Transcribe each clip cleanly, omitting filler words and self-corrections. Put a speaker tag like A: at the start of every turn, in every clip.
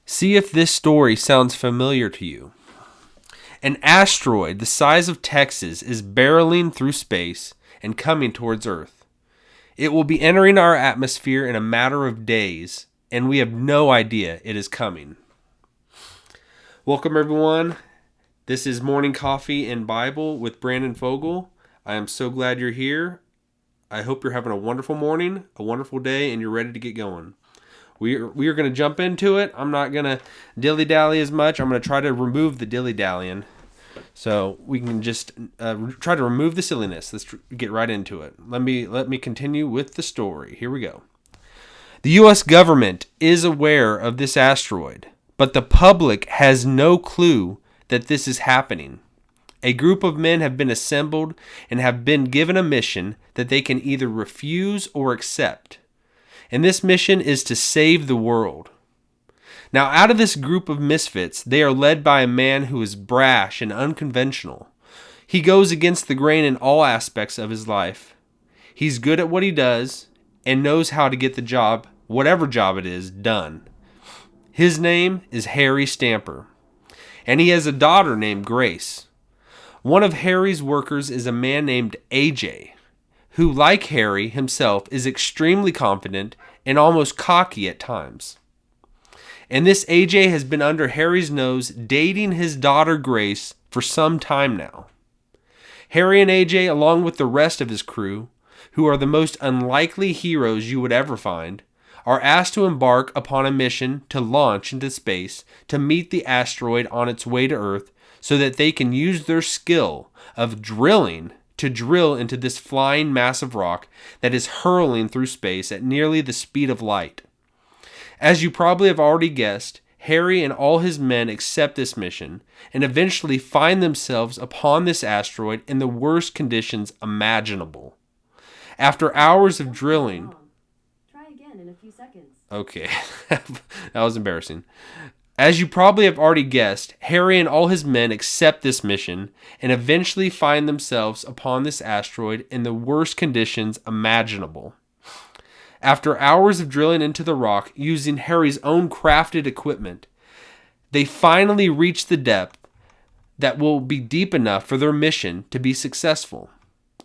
A: See if this story sounds familiar to you. An asteroid the size of Texas is barreling through space and coming towards Earth. It will be entering our atmosphere in a matter of days, and we have no idea it is coming. Welcome, everyone. This is Morning Coffee and Bible with Brandon Fogel. I am so glad you're here. I hope you're having a wonderful morning, a wonderful day, and you're ready to get going. We are going to jump into it. I'm not going to dilly-dally as much. I'm going to try to remove the dilly-dallying. So we can just try to remove the silliness. Let's get right into it. Let me continue with the story. Here we go. The U.S. government is aware of this asteroid, but the public has no clue that this is happening. A group of men have been assembled and have been given a mission that they can either refuse or accept. And this mission is to save the world. Now, out of this group of misfits, they are led by a man who is brash and unconventional. He goes against the grain in all aspects of his life. He's good at what he does and knows how to get the job, whatever job it is, done. His name is Harry Stamper, and he has a daughter named Grace. One of Harry's workers is a man named AJ, who, like Harry himself, is extremely confident and almost cocky at times. And this AJ has been under Harry's nose dating his daughter Grace for some time now. Harry and AJ, along with the rest of his crew, who are the most unlikely heroes you would ever find, are asked to embark upon a mission to launch into space to meet the asteroid on its way to Earth so that they can use their skill of drilling to drill into this flying mass of rock that is hurling through space at nearly the speed of light. As you probably have already guessed, Harry and all his men accept this mission and eventually find themselves upon this asteroid in the worst conditions imaginable. After hours of drilling...
B: Try again in a few seconds.
A: Okay, that was embarrassing. As you probably have already guessed, Harry and all his men accept this mission and eventually find themselves upon this asteroid in the worst conditions imaginable. After hours of drilling into the rock using Harry's own crafted equipment, they finally reach the depth that will be deep enough for their mission to be successful.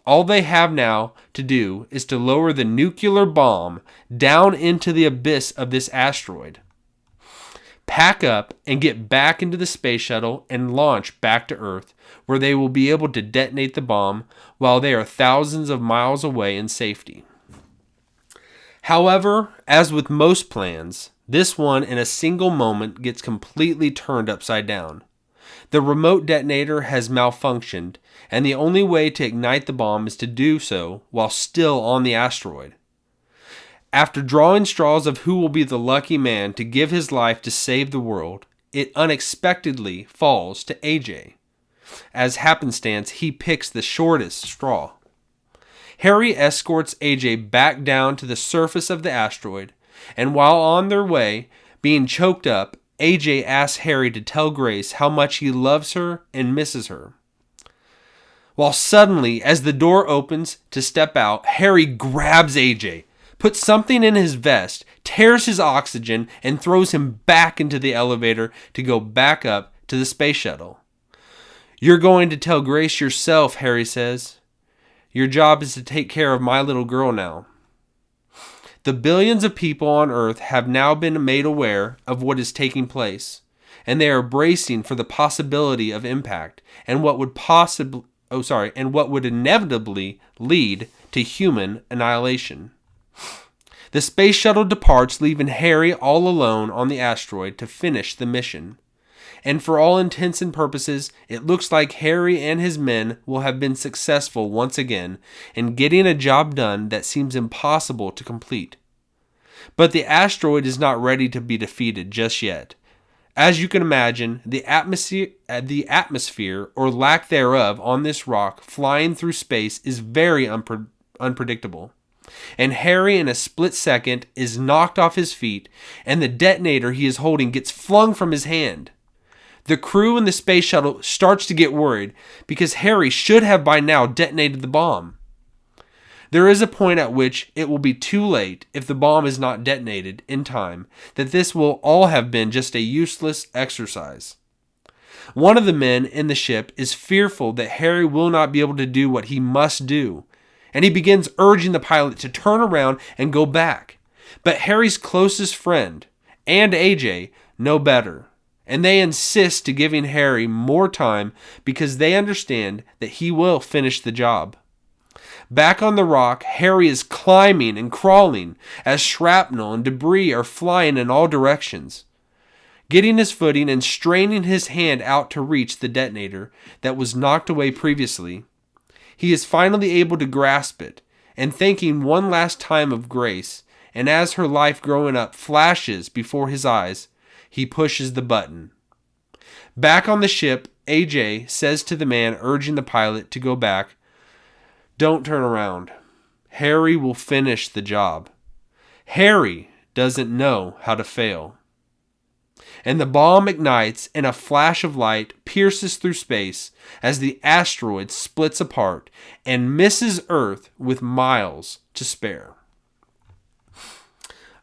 A: All they have now to do is to lower the nuclear bomb down into the abyss of this asteroid, pack up and get back into the space shuttle and launch back to Earth, where they will be able to detonate the bomb while they are thousands of miles away in safety. However, as with most plans, this one in a single moment gets completely turned upside down. The remote detonator has malfunctioned, and the only way to ignite the bomb is to do so while still on the asteroid. After drawing straws of who will be the lucky man to give his life to save the world, it unexpectedly falls to AJ. As happenstance, he picks the shortest straw. Harry escorts AJ back down to the surface of the asteroid, and while on their way, being choked up, AJ asks Harry to tell Grace how much he loves her and misses her. While suddenly, as the door opens to step out, Harry grabs AJ, puts something in his vest, tears his oxygen, and throws him back into the elevator to go back up to the space shuttle. "You're going to tell Grace yourself," Harry says. "Your job is to take care of my little girl now." The billions of people on Earth have now been made aware of what is taking place, and they are bracing for the possibility of impact and what would inevitably lead to human annihilation. The space shuttle departs, leaving Harry all alone on the asteroid to finish the mission. And for all intents and purposes, it looks like Harry and his men will have been successful once again in getting a job done that seems impossible to complete. But the asteroid is not ready to be defeated just yet. As you can imagine, the atmosphere or lack thereof on this rock flying through space is very unpredictable. And Harry, in a split second, is knocked off his feet, and the detonator he is holding gets flung from his hand. The crew in the space shuttle starts to get worried because Harry should have by now detonated the bomb. There is a point at which it will be too late if the bomb is not detonated in time, that this will all have been just a useless exercise. One of the men in the ship is fearful that Harry will not be able to do what he must do, and he begins urging the pilot to turn around and go back. But Harry's closest friend and AJ know better, and they insist to giving Harry more time because they understand that he will finish the job. Back on the rock, Harry is climbing and crawling as shrapnel and debris are flying in all directions. Getting his footing and straining his hand out to reach the detonator that was knocked away previously, he is finally able to grasp it, and thanking one last time of Grace, and as her life growing up flashes before his eyes, he pushes the button. Back on the ship, AJ says to the man urging the pilot to go back, "Don't turn around. Harry will finish the job. Harry doesn't know how to fail." And the bomb ignites and a flash of light pierces through space as the asteroid splits apart and misses Earth with miles to spare.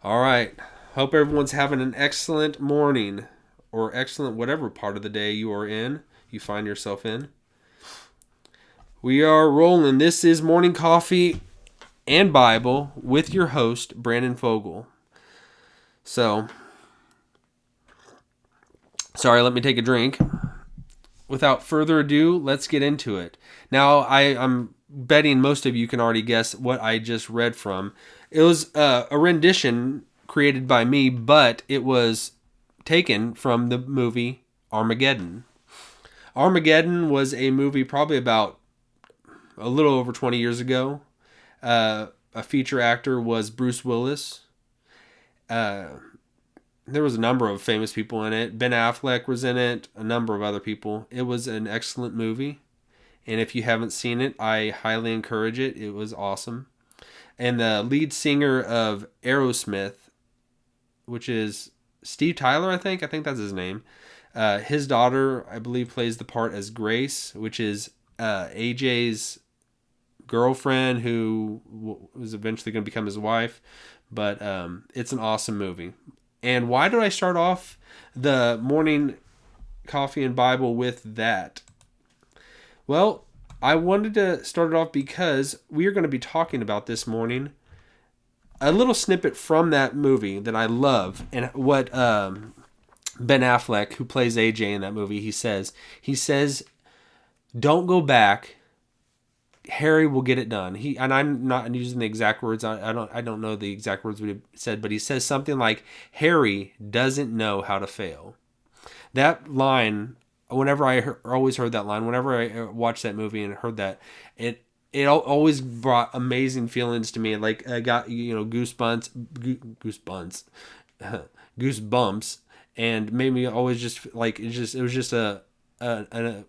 A: All right. Hope everyone's having an excellent morning or excellent whatever part of the day you find yourself in. We are rolling. This is Morning Coffee and Bible with your host, Brandon Fogel. So, sorry, let me take a drink. Without further ado, let's get into it. Now, I'm betting most of you can already guess what I just read from. It was a rendition created by me, but it was taken from the movie Armageddon. Armageddon was a movie probably about a little over 20 years ago. A feature actor was Bruce Willis. There was a number of famous people in it. Ben Affleck was in it, a number of other people. It was an excellent movie. And if you haven't seen it, I highly encourage it. It was awesome. And the lead singer of Aerosmith, which is Steve Tyler, I think that's his name. His daughter, I believe, plays the part as Grace, which is AJ's girlfriend who was eventually going to become his wife. But it's an awesome movie. And why did I start off the morning coffee and Bible with that? Well, I wanted to start it off because we are going to be talking about this morning a little snippet from that movie that I love, and what Ben Affleck, who plays AJ in that movie, he says, "Don't go back. Harry will get it done." And I'm not using the exact words. I don't know the exact words we said, but he says something like, "Harry doesn't know how to fail." That line, whenever always heard that line, whenever I watched that movie and heard that, it always brought amazing feelings to me. Like I got goosebumps, and made me always just like it was just a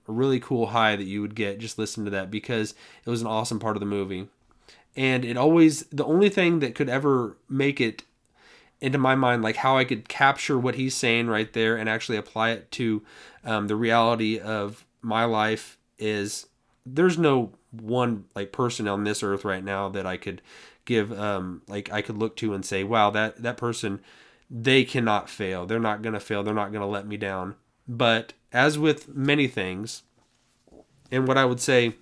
A: really cool high that you would get just listening to that, because it was an awesome part of the movie. And the only thing that could ever make it into my mind, like how I could capture what he's saying right there and actually apply it to the reality of my life, is there's no one like person on this earth right now that I could give I could look to and say, wow, that person, they cannot fail. They're not going to fail. They're not going to let me down. But as with many things, and what I would say,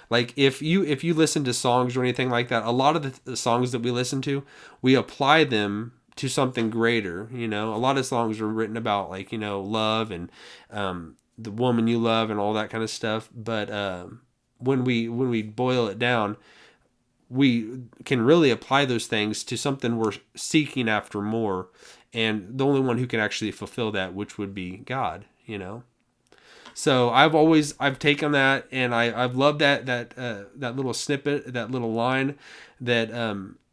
A: like if you listen to songs or anything like that, a lot of the songs that we listen to, we apply them to something greater. A lot of songs are written about love and the woman you love and all that kind of stuff. But when we boil it down, we can really apply those things to something we're seeking after more, and the only one who can actually fulfill that, which would be God. So I've taken that, and I've loved that little snippet, that little line that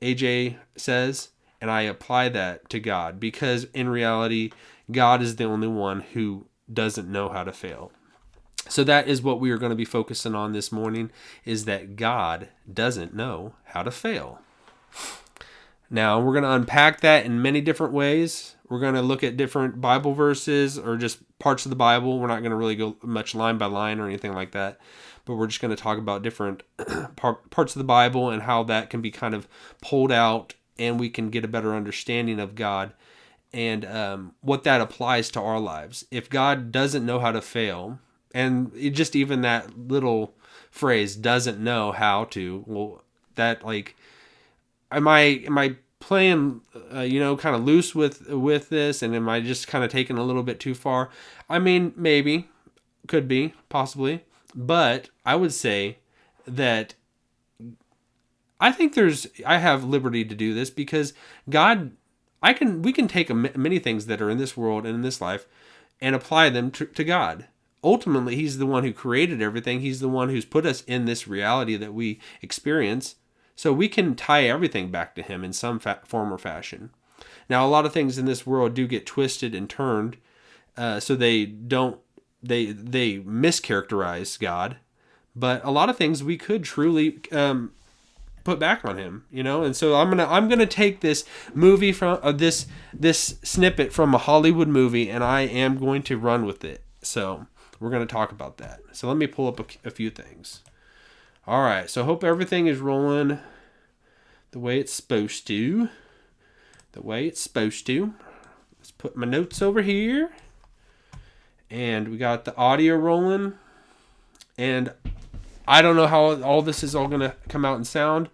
A: AJ says, and I apply that to God, because in reality, God is the only one who doesn't know how to fail. So that is what we are going to be focusing on this morning, is that God doesn't know how to fail. Now, we're going to unpack that in many different ways. We're going to look at different Bible verses or just parts of the Bible. We're not going to really go much line by line or anything like that, but we're just going to talk about different parts of the Bible and how that can be kind of pulled out and we can get a better understanding of God and what that applies to our lives. If God doesn't know how to fail, and just even that little phrase, doesn't know how to, well, that like, am I playing kind of loose with this, and am I just kind of taking a little bit too far? I mean, maybe, could be, possibly, but I would say that I think I have liberty to do this because God, we can take many things that are in this world and in this life and apply them to God. Ultimately, He's the one who created everything. He's the one who's put us in this reality that we experience. So we can tie everything back to Him in some form or fashion. Now, a lot of things in this world do get twisted and turned, so they mischaracterize God. But a lot of things we could truly put back on Him, And so I'm gonna take this movie from this snippet from a Hollywood movie, and I am going to run with it. So we're gonna talk about that. So let me pull up a few things. All right, so I hope everything is rolling the way it's supposed to. Let's put my notes over here. And we got the audio rolling. And I don't know how all this is all going to come out and sound.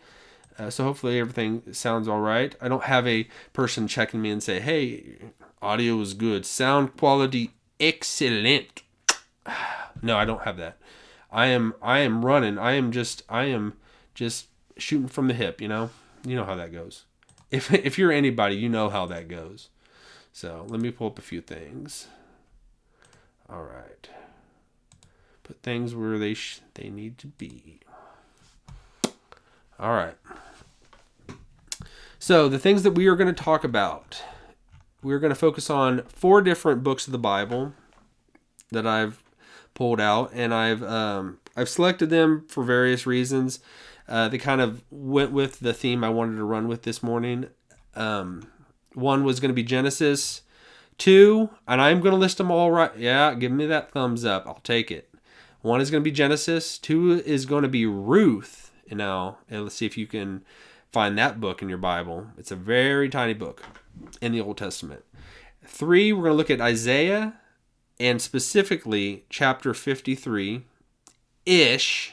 A: So hopefully everything sounds all right. I don't have a person checking me and say, hey, audio is good. Sound quality, excellent. No, I don't have that. I am running. I am just shooting from the hip, You know how that goes. If you're anybody, you know how that goes. So let me pull up a few things. All right. Put things where they need to be. All right. So the things that we are going to talk about, we're going to focus on 4 different books of the Bible that I've pulled out, and I've selected them for various reasons. They kind of went with the theme I wanted to run with this morning. One was going to be Genesis. 2, and I'm going to list them all right. Yeah, give me that thumbs up. I'll take it. 1 is going to be Genesis. 2 is going to be Ruth. Now, let's see if you can find that book in your Bible. It's a very tiny book in the Old Testament. 3, we're going to look at Isaiah, and specifically chapter 53-ish.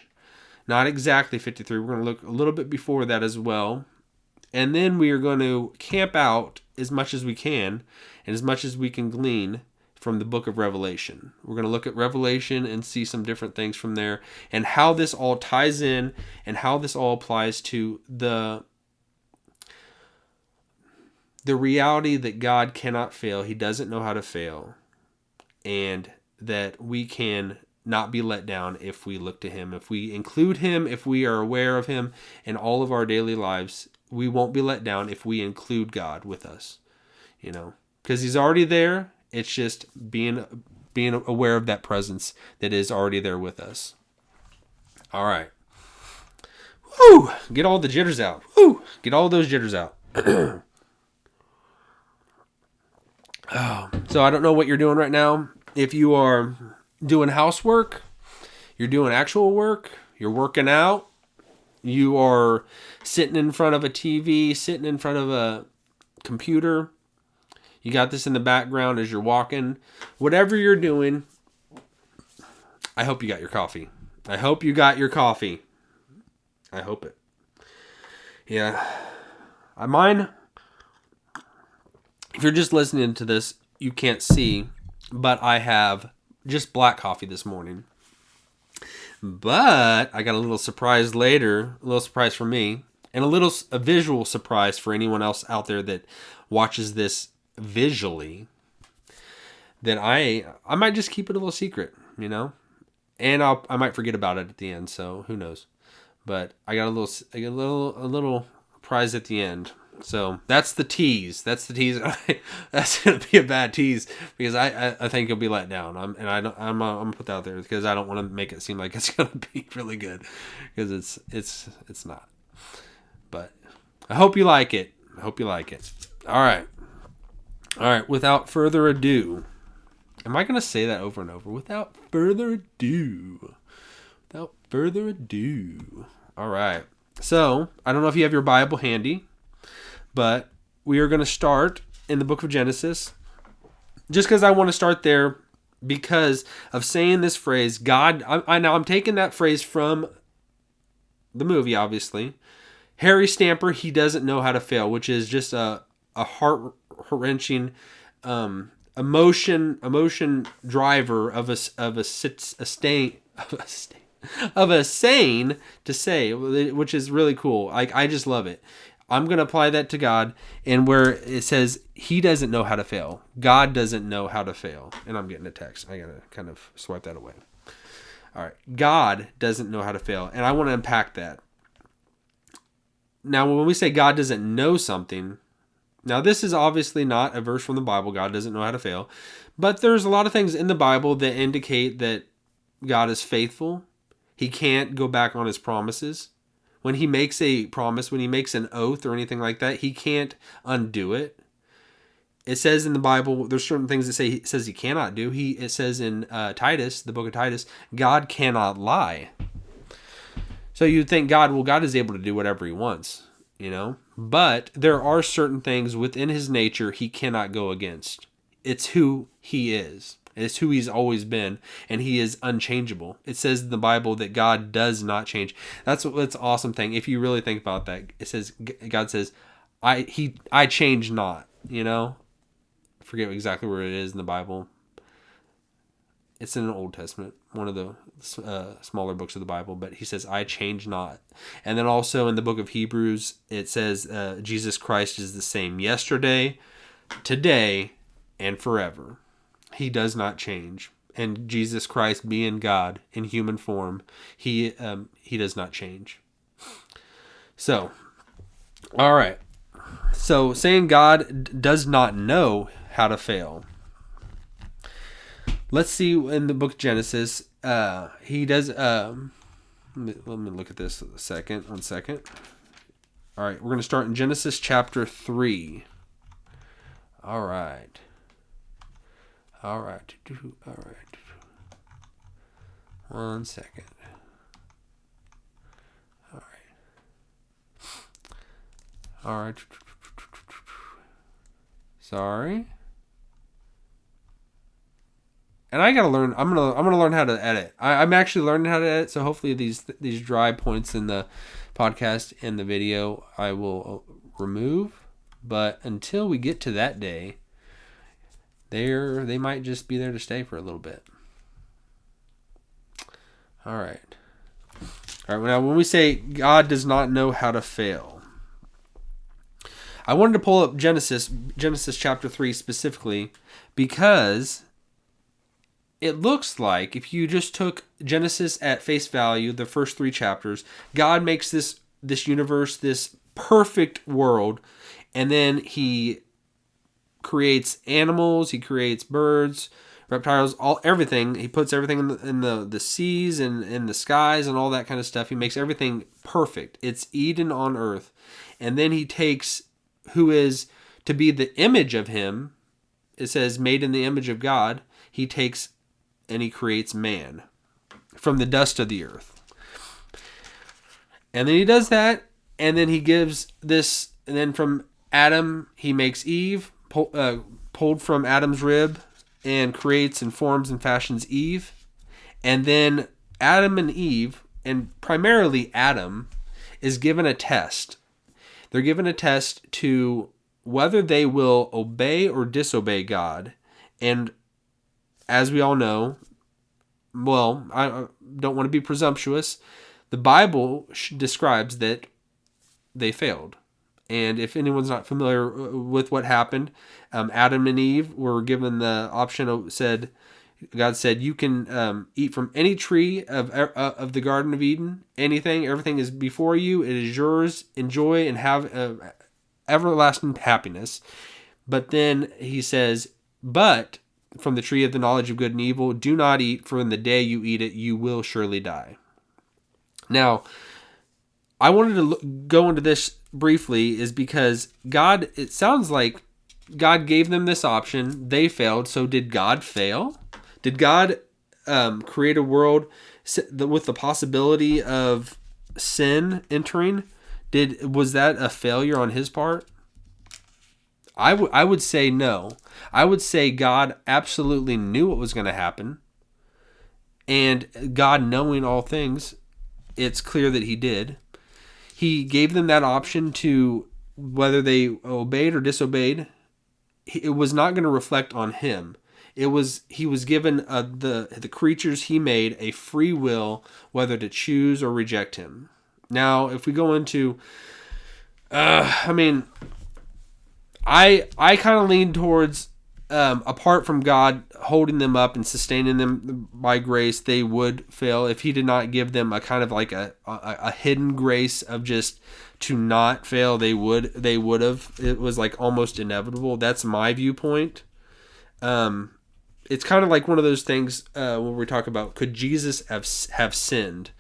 A: Not exactly 53. We're going to look a little bit before that as well. And then we are going to camp out as much as we can and as much as we can glean from the book of Revelation. We're going to look at Revelation and see some different things from there and how this all ties in and how this all applies to the reality that God cannot fail. He doesn't know how to fail. And that we can not be let down if we look to Him. If we include Him, if we are aware of Him in all of our daily lives, we won't be let down if we include God with us, because He's already there. It's just being aware of that presence that is already there with us. All right. Woo! Get all the jitters out. Woo! Get all those jitters out. So I don't know what you're doing right now. If you are doing housework, you're doing actual work, you're working out, you are sitting in front of a TV, sitting in front of a computer, you got this in the background as you're walking, whatever you're doing, I hope you got your coffee. I hope you got your coffee. I hope it. Yeah. Mine, if you're just listening to this, you can't see, but I have just black coffee this morning. But I got a little surprise later, a little surprise for me, and a visual surprise for anyone else out there that watches this visually, that I might just keep it a little secret, and I might forget about it at the end, so who knows. But I got a little prize at the end. So that's the tease. That's gonna be a bad tease because I think you'll be let down. I'm gonna put that out there because I don't want to make it seem like it's gonna be really good because it's not. But I hope you like it. I hope you like it. All right. Without further ado. Am I going to say that over and over? Without further ado. Without further ado. All right. So, I don't know if you have your Bible handy, but we are going to start in the book of Genesis. Just because I want to start there because of saying this phrase, God, I'm taking that phrase from the movie, obviously. Harry Stamper, he doesn't know how to fail, which is just a heart-wrenching emotion driver of a saying to say, which is really cool. I just love it. I'm going to apply that to God, and where it says he doesn't know how to fail. God doesn't know how to fail. And I'm getting a text. I got to kind of swipe that away. All right. God doesn't know how to fail, and I want to unpack that. Now, when we say God doesn't know something, now this is obviously not a verse from the Bible. God doesn't know how to fail. But there's a lot of things in the Bible that indicate that God is faithful. He can't go back on his promises. When he makes a promise, when he makes an oath or anything like that, he can't undo it. It says in the Bible, there's certain things that it says he cannot do. It says in Titus, the book of Titus, God cannot lie. So you'd think God is able to do whatever he wants, But there are certain things within his nature he cannot go against. It's who he is. It's who he's always been, and he is unchangeable. It says in the Bible that God does not change. That's an awesome thing. If you really think about that, it says God says, "I change not." I forget exactly where it is in the Bible. It's in the Old Testament, one of the smaller books of the Bible, but he says, "I change not." And then also in the book of Hebrews, it says Jesus Christ is the same yesterday, today, and forever. He does not change. And Jesus Christ, being God in human form, he does not change. So, all right. So, saying God does not know how to fail. Let's see in the book of Genesis. He does. Let me look at this one second. All right, we're going to start in Genesis chapter 3. All right. One second. All right. Sorry. And I gotta learn. I'm gonna learn how to edit. I'm actually learning how to edit. So hopefully these dry points in the podcast and the video I will remove. But until we get to that day, they might just be there to stay for a little bit. All right. Now, when we say God does not know how to fail, I wanted to pull up Genesis chapter 3 specifically because it looks like if you just took Genesis at face value, the first 3 chapters, God makes this universe, this perfect world, and then he creates animals, he creates birds, reptiles, everything. He puts everything in the seas and in the skies and all that kind of stuff. He makes everything perfect. It's Eden on earth. And then he takes who is to be the image of him. It says made in the image of God. He takes and he creates man from the dust of the earth. And then he does that, and then he gives this, and then from Adam he makes Eve, pulled from Adam's rib, and creates and forms and fashions Eve. And then Adam and Eve, and primarily Adam, is given a test. They're given a test to whether they will obey or disobey God. And as we all know, well, I don't want to be presumptuous, the Bible describes that they failed. And if anyone's not familiar with what happened, Adam and Eve were given the option. God said, you can eat from any tree of the Garden of Eden. Everything is before you. It is yours. Enjoy and have everlasting happiness. But then he says, but from the tree of the knowledge of good and evil, do not eat, for in the day you eat it, you will surely die. Now, I wanted to go into this briefly is because God, it sounds like God gave them this option. They failed. So did God fail? Did God create a world with the possibility of sin entering? Was that a failure on his part? I would say no. I would say God absolutely knew what was going to happen. And God, knowing all things, it's clear that he did. He gave them that option to whether they obeyed or disobeyed. It was not going to reflect on him. He was given the creatures he made a free will whether to choose or reject him. Now, if we go into, I kind of lean towards apart from God holding them up and sustaining them by grace, they would fail if he did not give them a kind of like a hidden grace of just to not fail. They would have. It was like almost inevitable. That's my viewpoint. It's kind of like one of those things when we talk about, could Jesus have sinned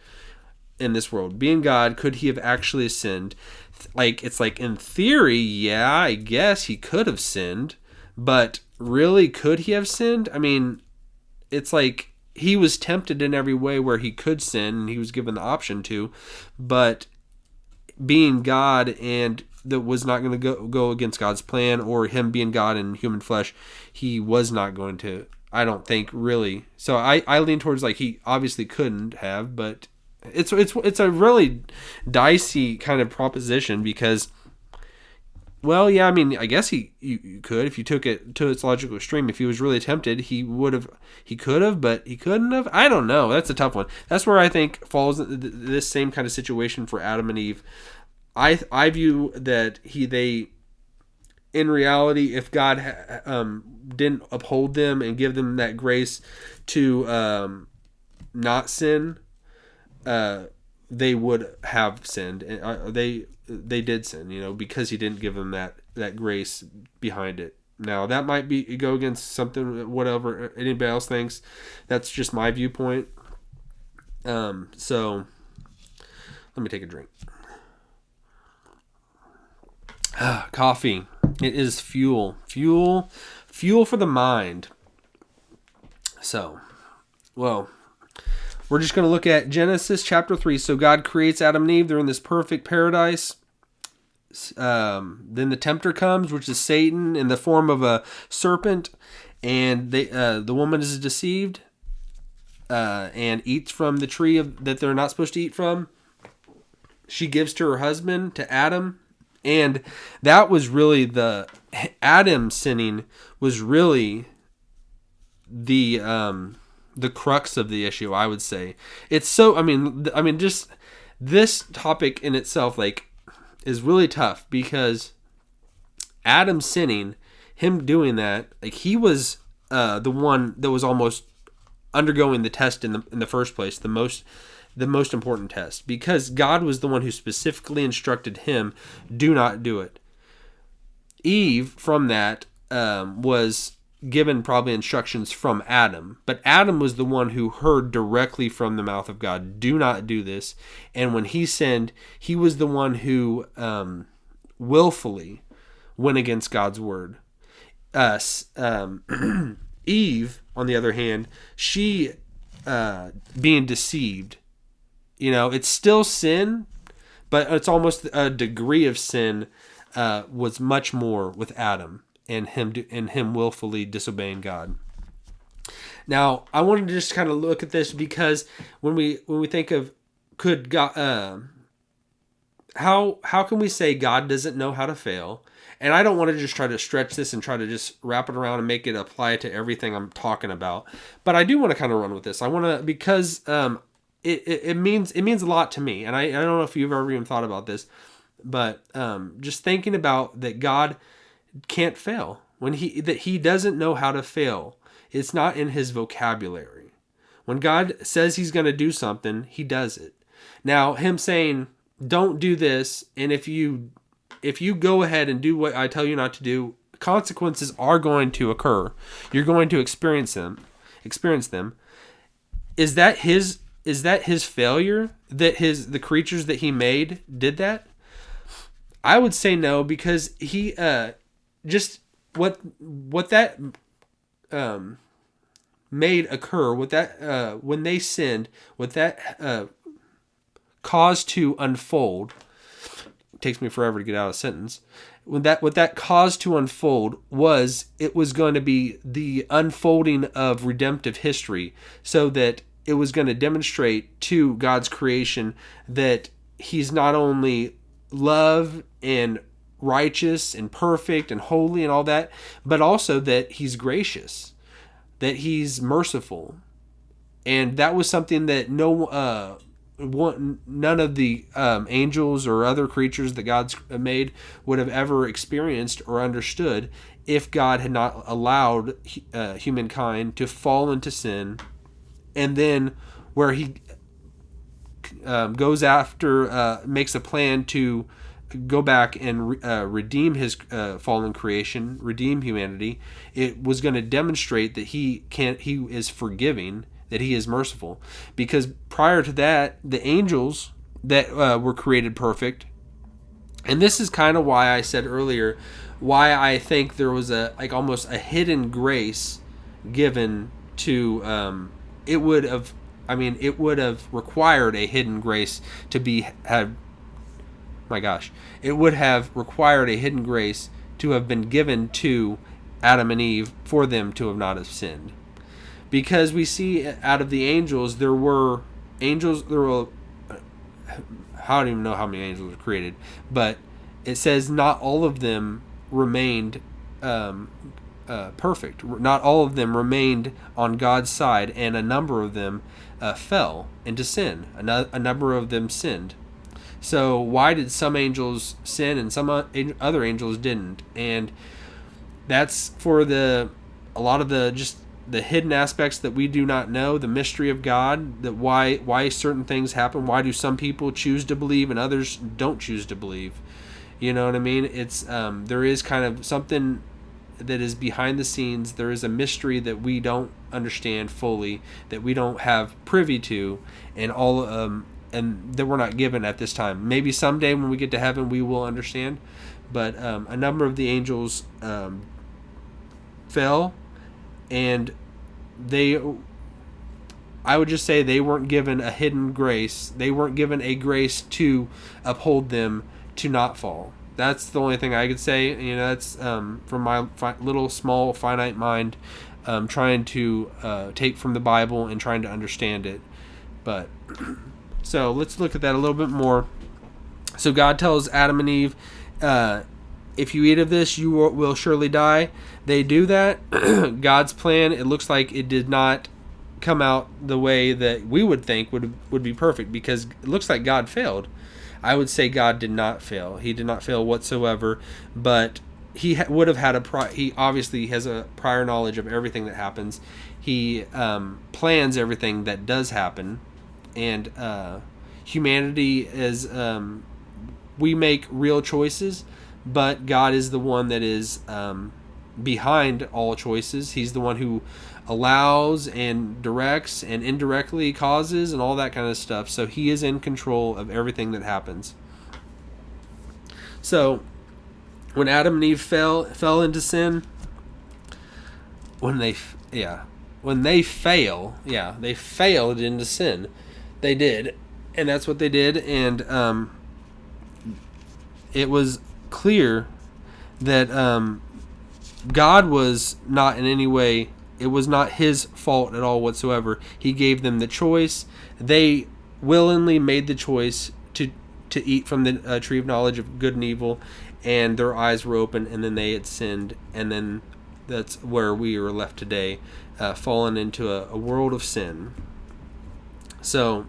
A: in this world? Being God, could he have actually sinned? Like, it's like in theory, yeah, I guess he could have sinned, but really, could he have sinned? I mean, it's like he was tempted in every way where he could sin, and he was given the option to, but being God and that was not going to go against God's plan, or him being God in human flesh, he was not going to, I don't think, really. So I lean towards like he obviously couldn't have, but it's a really dicey kind of proposition because, well, yeah, I mean, I guess you could if you took it to its logical extreme. If he was really tempted, he could have, but he couldn't have. I don't know. That's a tough one. That's where I think falls this same kind of situation for Adam and Eve. I view that they in reality, if God didn't uphold them and give them that grace to not sin, they would have sinned. And they did sin, because he didn't give them that grace behind it. Now, that might go against something, whatever anybody else thinks. That's just my viewpoint. So, let me take a drink. Coffee. It is fuel. Fuel for the mind. So, well, we're just going to look at Genesis chapter 3. So God creates Adam and Eve. They're in this perfect paradise. Then the tempter comes, which is Satan, in the form of a serpent. And the woman is deceived and eats from the tree that they're not supposed to eat from. She gives to her husband, to Adam. And that was really Adam sinning was really the crux of the issue, I would say. It's so, I mean, just this topic in itself, like, is really tough because Adam sinning, him doing that, like, he was the one that was almost undergoing the test in the first place, the most important test, because God was the one who specifically instructed him, do not do it. Eve, from that, was given probably instructions from Adam, but Adam was the one who heard directly from the mouth of God, do not do this. And when he sinned, he was the one who willfully went against God's word. Eve, on the other hand, she being deceived, it's still sin, but it's almost a degree of sin was much more with Adam and him willfully disobeying God. Now, I wanted to just kind of look at this because when we think of could God, how can we say God doesn't know how to fail? And I don't want to just try to stretch this and try to just wrap it around and make it apply to everything I'm talking about, but I do want to kind of run with this. I want to because it means a lot to me, and I don't know if you've ever even thought about this, but just thinking about that God can't fail, that he doesn't know how to fail. It's not in his vocabulary. When God says he's going to do something, he does it. Now, him saying, don't do this, and if you go ahead and do what I tell you not to do, consequences are going to occur. You're going to experience them. Is that his failure that the creatures that he made did that? I would say no, because he just what that made occur, what that when they sinned, what that caused to unfold. It takes me forever to get out of a sentence. What that caused to unfold was, it was going to be the unfolding of redemptive history, so that it was going to demonstrate to God's creation that he's not only love and righteous and perfect and holy and all that, but also that he's gracious, that he's merciful. And that was something that none of the angels or other creatures that God's made would have ever experienced or understood if God had not allowed humankind to fall into sin. And then where he goes after, makes a plan to go back and redeem his fallen creation, redeem humanity, it was going to demonstrate that he is forgiving, that he is merciful. Because prior to that, the angels that were created perfect, and this is kind of why I said earlier, why I think there was almost a hidden grace given to, it would have required a hidden grace to it would have required a hidden grace to have been given to Adam and Eve for them to have not have sinned. Because we see out of the angels, I don't even know how many angels were created, but it says not all of them remained perfect. Not all of them remained on God's side, and a number of them fell into sin. A number of them sinned. So why did some angels sin and some other angels didn't? And that's for a lot of the hidden aspects that we do not know, the mystery of God, that why certain things happen. Why do some people choose to believe and others don't choose to believe? You know what I mean? It's there is kind of something that is behind the scenes. There is a mystery that we don't understand fully, that we don't have privy to, and and that we're not given at this time. Maybe someday when we get to heaven we will understand. But a number of the angels fell, and I would just say they weren't given a hidden grace. They weren't given a grace to uphold them to not fall. That's the only thing I could say. That's from my little small finite mind, trying to take from the Bible and trying to understand it. But so let's look at that a little bit more. So God tells Adam and Eve, if you eat of this, you will surely die. They do that. God's plan, it looks like it did not come out the way that we would think would be perfect, because it looks like God failed. I would say God did not fail. He did not fail whatsoever, but he would have had he obviously has a prior knowledge of everything that happens. He plans everything that does happen, and humanity is, we make real choices, but God is the one that is behind all choices. He's the one who allows and directs and indirectly causes and all that kind of stuff. So he is in control of everything that happens. So when Adam and Eve fell into sin, they failed into sin. They did, and that's what they did. And it was clear that God was not in any way, it was not his fault at all whatsoever. He gave them the choice. They willingly made the choice to eat from the tree of knowledge of good and evil, and their eyes were open, and then they had sinned, and then that's where we are left today, fallen into a world of sin. So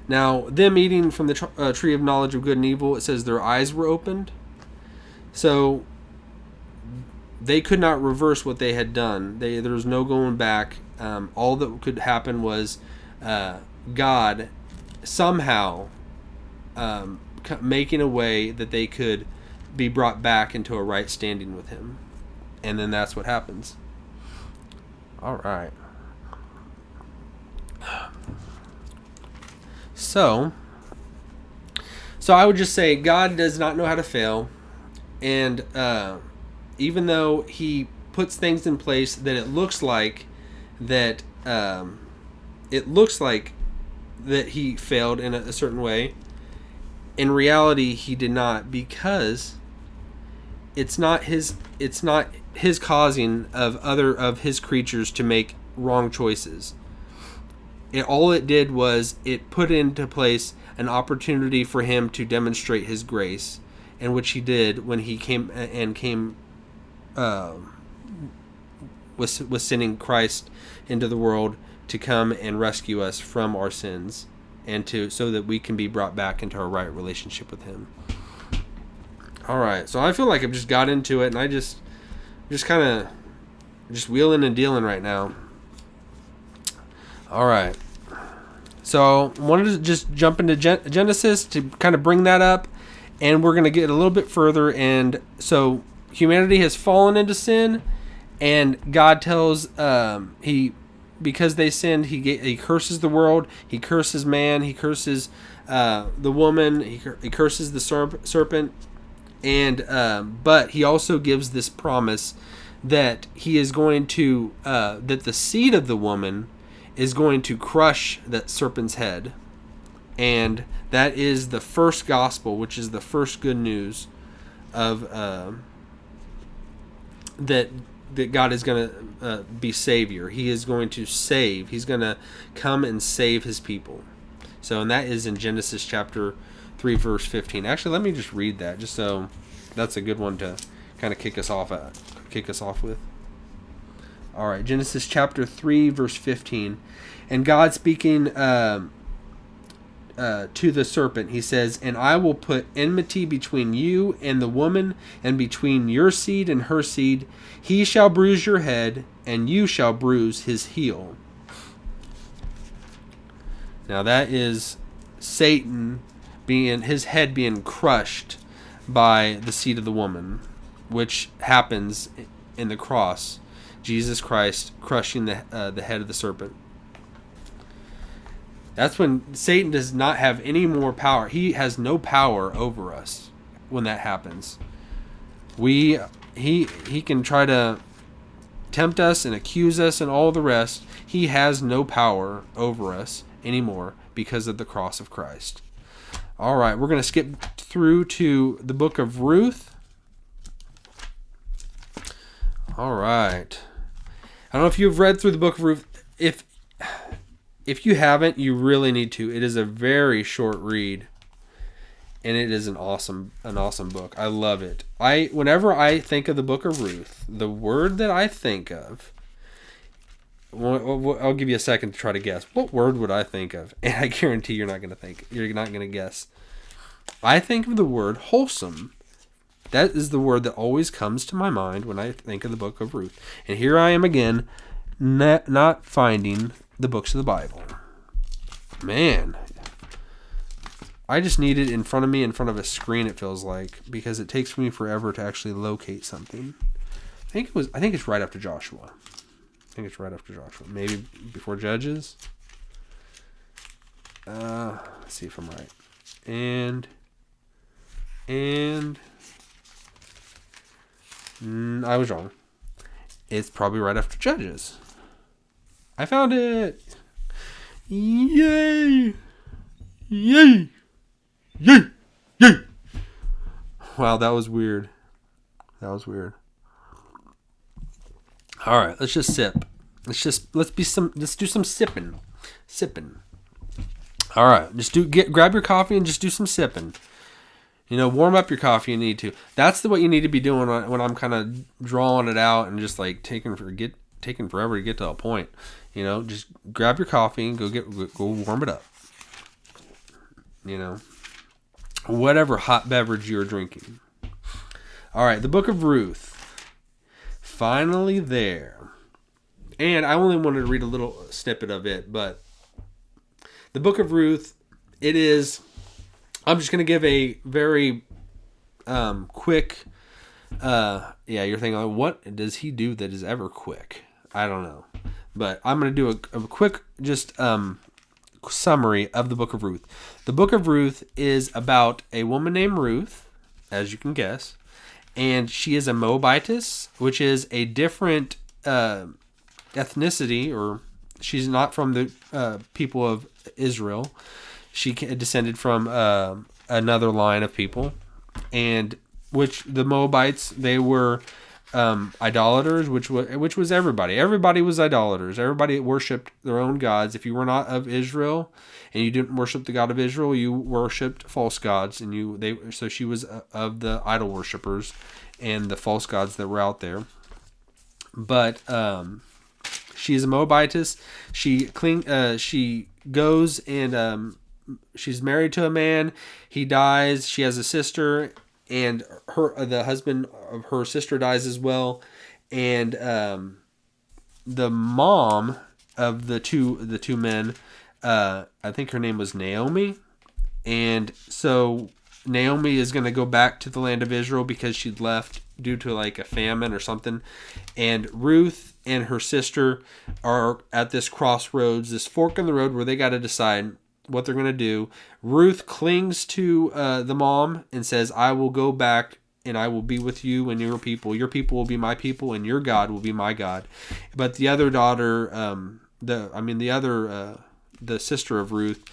A: now, them eating from the tree of knowledge of good and evil, it says their eyes were opened. So they could not reverse what they had done. There was no going back. All that could happen was God somehow making a way that they could be brought back into a right standing with him. And then that's what happens. All right. So So I would just say God does not know how to fail, and even though He puts things in place that it looks like that He failed in a certain way, in reality He did not, because it's not His causing of His creatures to make wrong choices. All it did was it put into place an opportunity for Him to demonstrate His grace, and which He did when He came was sending Christ into the world to come and rescue us from our sins, and so that we can be brought back into a right relationship with Him. All right, so I feel like I've just got into it, and I just kind of just wheeling and dealing right now. All right. So I wanted to just jump into Genesis to kind of bring that up, and we're going to get a little bit further. And so humanity has fallen into sin, and God tells because they sinned, he curses the world, he curses man, he curses the woman, he curses the serpent, and but he also gives this promise that he is going to that the seed of the woman is going to crush that serpent's head. And that is the first gospel, which is the first good news of that God is going to be Savior. He is going to save. He's going to come and save His people. So, and that is in Genesis chapter 3, verse 15. Actually, let me just read that, just so that's a good one to kind of kick us off with. All right, Genesis chapter 3, verse 15. And God speaking to the serpent, He says, "And I will put enmity between you and the woman, and between your seed and her seed. He shall bruise your head, and you shall bruise his heel." Now that is Satan his head being crushed by the seed of the woman, which happens in the cross. Jesus Christ crushing the head of the serpent. That's when Satan does not have any more power. He has no power over us when that happens. He can try to tempt us and accuse us and all the rest. He has no power over us anymore because of the cross of Christ. All right, we're going to skip through to the book of Ruth. All right. I don't know if you've read through the book of Ruth. If you haven't, you really need to. It is a very short read, and it is an awesome book. I love it. Whenever I think of the book of Ruth, the word that I think of, I'll give you a second to try to guess. What word would I think of? And I guarantee you're not going to guess. I think of the word wholesome. That is the word that always comes to my mind when I think of the book of Ruth. And here I am again, not finding the books of the Bible. Man, I just need it in front of me, in front of a screen, it feels like, because it takes me forever to actually locate something. I think it's right after Joshua. Maybe before Judges. Let's see if I'm right. And I was wrong. It's probably right after Judges. I found it! Yay! Yay! Yay! Yay! Wow, that was weird. All right, let's just sip. Let's do some sipping. All right, grab your coffee and just do some sipping. Warm up your coffee. You need to. That's what you need to be doing when I'm kind of drawing it out and just like taking forever to get to a point. Just grab your coffee and go warm it up. Whatever hot beverage you're drinking. All right, the book of Ruth. Finally there. And I only wanted to read a little snippet of it, but the book of Ruth, it is, I'm just going to give a very quick, you're thinking, what does he do that is ever quick? I don't know. But I'm going to do a quick summary of the book of Ruth. The book of Ruth is about a woman named Ruth, as you can guess, and she is a Moabitess, which is a different ethnicity, or she's not from the people of Israel. She descended from another line of people, and which the Moabites, they were idolaters, which was everybody. Everybody was idolaters. Everybody worshipped their own gods. If you were not of Israel and you didn't worship the God of Israel, you worshipped false gods, and so she was of the idol worshippers and the false gods that were out there. But she is a Moabitess. She goes and she's married to a man. He dies. She has a sister, and the husband of her sister dies as well. And the mom of the two men, I think her name was Naomi, and so Naomi is going to go back to the land of Israel because she'd left due to like a famine or something. And Ruth and her sister are at this crossroads, this fork in the road where they got to decide what they're going to do. Ruth clings to the mom and says, "I will go back and I will be with you and your people. Your people will be my people and your God will be my God." But the other daughter, the sister of Ruth,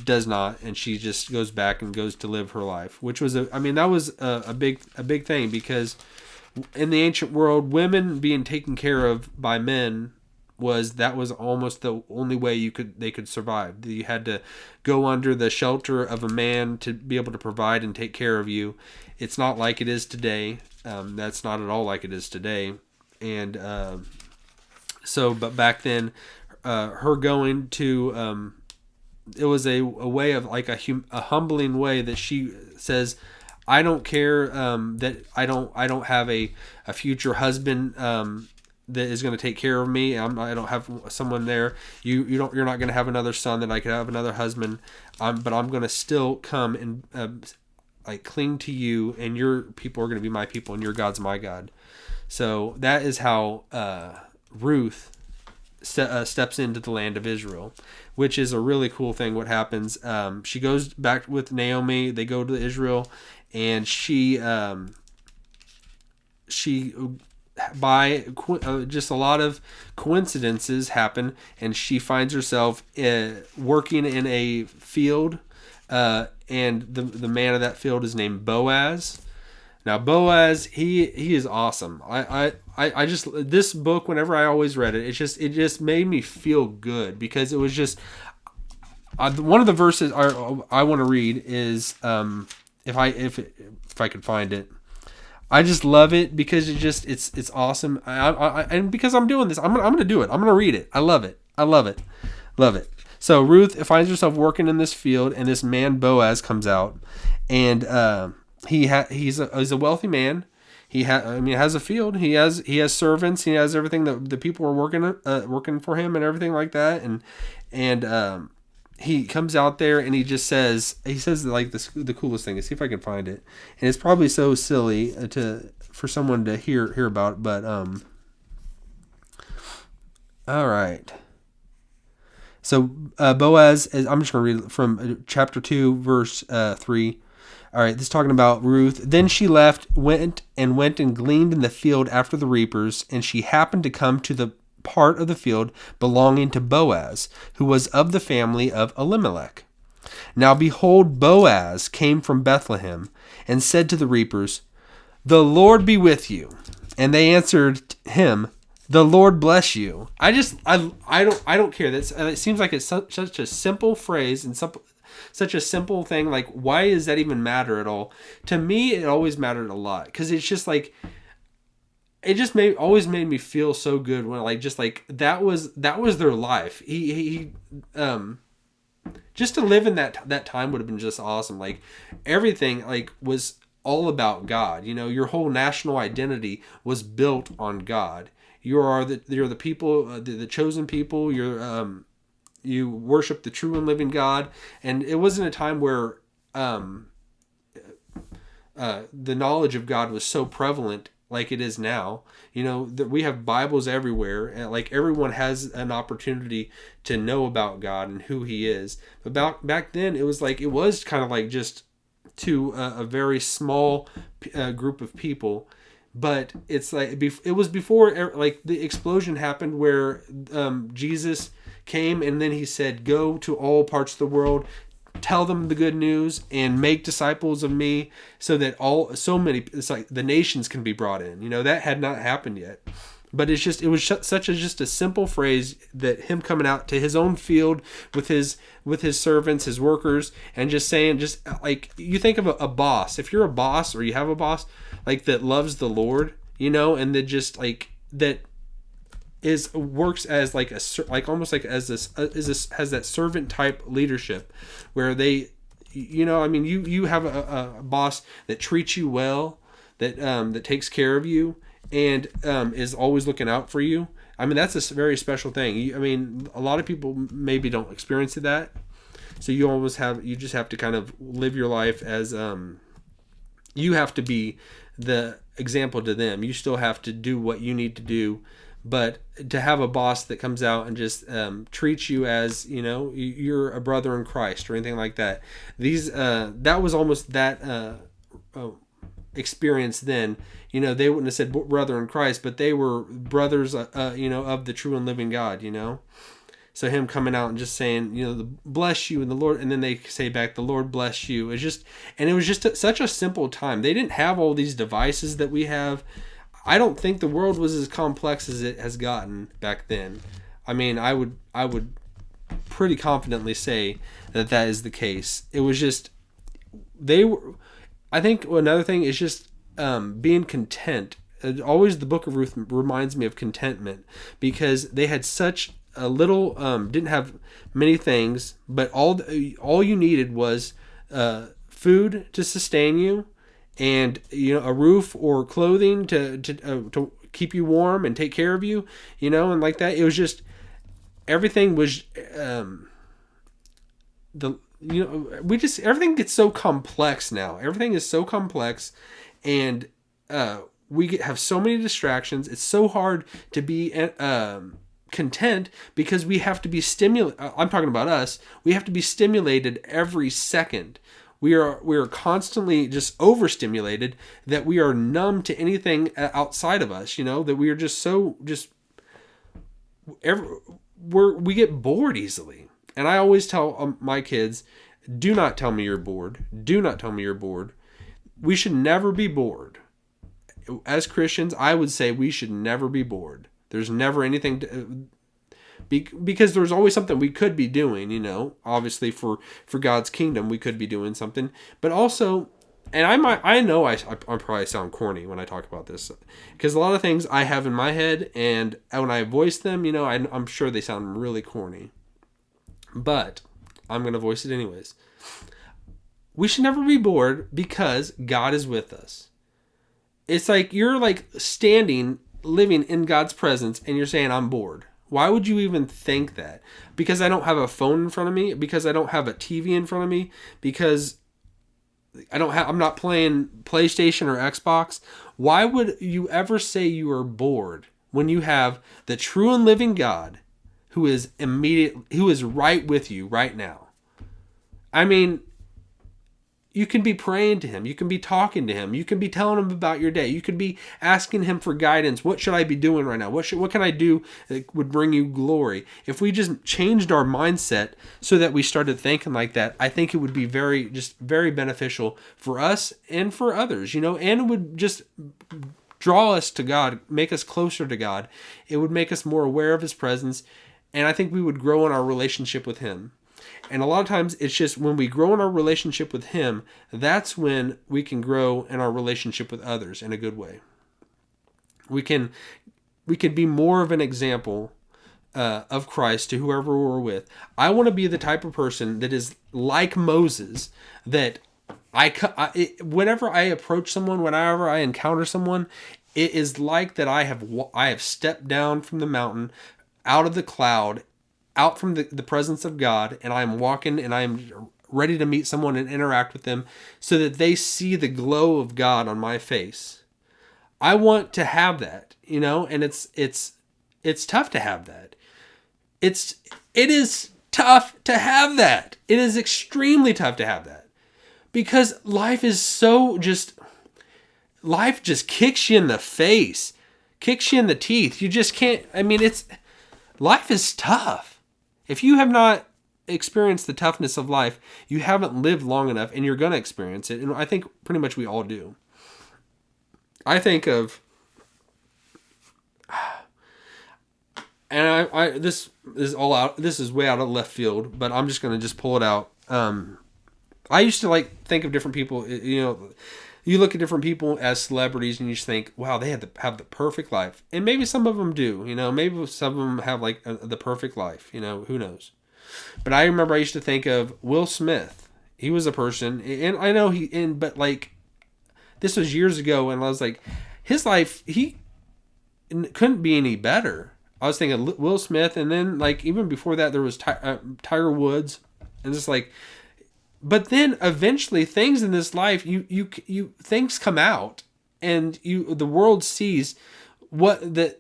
A: does not, and she just goes back and goes to live her life, which was a big thing, because in the ancient world, women being taken care of by men was almost the only way they could survive. You had to go under the shelter of a man to be able to provide and take care of you. It's not like it is today. That's not at all like it is today. And but back then, her going to it was a way of like a humbling way that she says, "I don't care that I don't have a future husband that is going to take care of me. I don't have someone there. You're not going to have another son that I could have another husband. But I'm going to still come and like cling to you, and your people are going to be my people, and your God's my God." So that is how Ruth steps into the land of Israel, which is a really cool thing. What happens? She goes back with Naomi. They go to Israel, and she by just a lot of coincidences happen, and she finds herself working in a field, and the man of that field is named Boaz. Now Boaz, he is awesome. I just, this book, whenever I always read it, it just made me feel good, because it was just one of the verses I want to read is if I could find it. I just love it because it's awesome. And because I'm doing this, I'm gonna do it. I'm gonna read it. I love it. Love it. So Ruth finds herself working in this field, and this man Boaz comes out, and he's a wealthy man. He has a field. He has servants. He has everything that the people are working for him and everything like that. And he comes out there and he says like the coolest thing. Let's see if I can find it. And it's probably so silly for someone to hear about, but all right. So Boaz, I'm just going to read from chapter 2, verse 3. All right, this is talking about Ruth. Then she went and gleaned in the field after the reapers, and she happened to come to the part of the field belonging to Boaz, who was of the family of Elimelech. Now behold, Boaz came from Bethlehem, and said to the reapers, "The Lord be with you." And they answered him, "The Lord bless you." I don't care. It seems like it's such a simple phrase and such a simple thing. Like, why does that even matter at all? To me, it always mattered a lot, because it's just like, it just always made me feel so good when that was their life. He just to live in that time would have been just awesome. Like, everything was all about God. Your whole national identity was built on God. You're the people, the chosen people. You worship the true and living God, and it wasn't a time where the knowledge of God was so prevalent like it is now. That we have Bibles everywhere, and like everyone has an opportunity to know about God and who He is. But back then, it was kind of like just to a very small group of people. But it's like it was before like the explosion happened where Jesus came and then He said, "Go to all parts of the world, tell them the good news, and make disciples of me," so that it's like the nations can be brought in. That had not happened yet. But it was such a simple phrase that Him coming out to His own field with his servants, His workers, and just saying, just like you think of a boss. If you're a boss or you have a boss like that loves the Lord, and that just like that works as like almost like as this has that servant type leadership where they, you have a boss that treats you well, that takes care of you, and is always looking out for you. That's a very special thing. A lot of people maybe don't experience that. So you just have to kind of live your life as you have to be the example to them. You still have to do what you need to do, but to have a boss that comes out and just treats you as you're a brother in Christ or anything like that. That was almost that experience then. They wouldn't have said brother in Christ, but they were brothers of the true and living God. So Him coming out and just saying, bless you in the Lord, and then they say back, the Lord bless you. It was just such a simple time. They didn't have all these devices that we have. I don't think the world was as complex as it has gotten back then. I would pretty confidently say that is the case. It was just I think another thing is just being content. Always the book of Ruth reminds me of contentment, because they had such a little, didn't have many things, but all you needed was food to sustain you, and a roof or clothing to keep you warm and take care of you, and like that. It was just everything was everything gets so complex now. Everything is so complex, and we have so many distractions. It's so hard to be content, because we have to be stimulated. I'm talking about us. We have to be stimulated every second. We are constantly just overstimulated, that we are numb to anything outside of us. That we are just we get bored easily. And I always tell my kids, do not tell me you're bored. Do not tell me you're bored. We should never be bored. As Christians, I would say we should never be bored. There's never anything because there's always something we could be doing, obviously for God's kingdom, we could be doing something, but also, and I know I probably sound corny when I talk about this, because a lot of things I have in my head, and when I voice them, I'm sure they sound really corny, but I'm going to voice it anyways. We should never be bored, because God is with us. It's like you're like standing, living in God's presence, and you're saying, I'm bored. Why would you even think that? Because I don't have a phone in front of me, because I don't have a TV in front of me, because I'm not playing PlayStation or Xbox. Why would you ever say you are bored when you have the true and living God who is right with you right now? You can be praying to Him. You can be talking to Him. You can be telling Him about your day. You could be asking Him for guidance. What should I be doing right now? What can I do that would bring you glory? If we just changed our mindset so that we started thinking like that, I think it would be very beneficial for us and for others, and it would just draw us to God, make us closer to God. It would make us more aware of His presence, and I think we would grow in our relationship with Him. And a lot of times it's just when we grow in our relationship with Him, that's when we can grow in our relationship with others in a good way. We can be more of an example of Christ to whoever we're with. I want to be the type of person that is like Moses, that whenever I approach someone, whenever I encounter someone, it is like that I have stepped down from the mountain, out of the cloud, out from the presence of God, and I am walking and I am ready to meet someone and interact with them so that they see the glow of God on my face. I want to have that, and it's tough to have that. It is tough to have that. It is extremely tough to have that because life just kicks you in the face, kicks you in the teeth. You just can't. Life is tough. If you have not experienced the toughness of life, you haven't lived long enough, and you're going to experience it. And I think pretty much we all do. I think of, and this is all out. This is way out of left field, but I'm just going to just pull it out. I used to think of different people. You look at different people as celebrities, and you just think, wow, they have the perfect life, and maybe some of them do. Maybe some of them have the perfect life. Who knows? But I remember I used to think of Will Smith. He was a person, and I know but this was years ago, and I was like, his life, he couldn't be any better. I was thinking of Will Smith, and then even before that, there was Tiger Woods, and just but then eventually things in this life, things come out, and the world sees what they're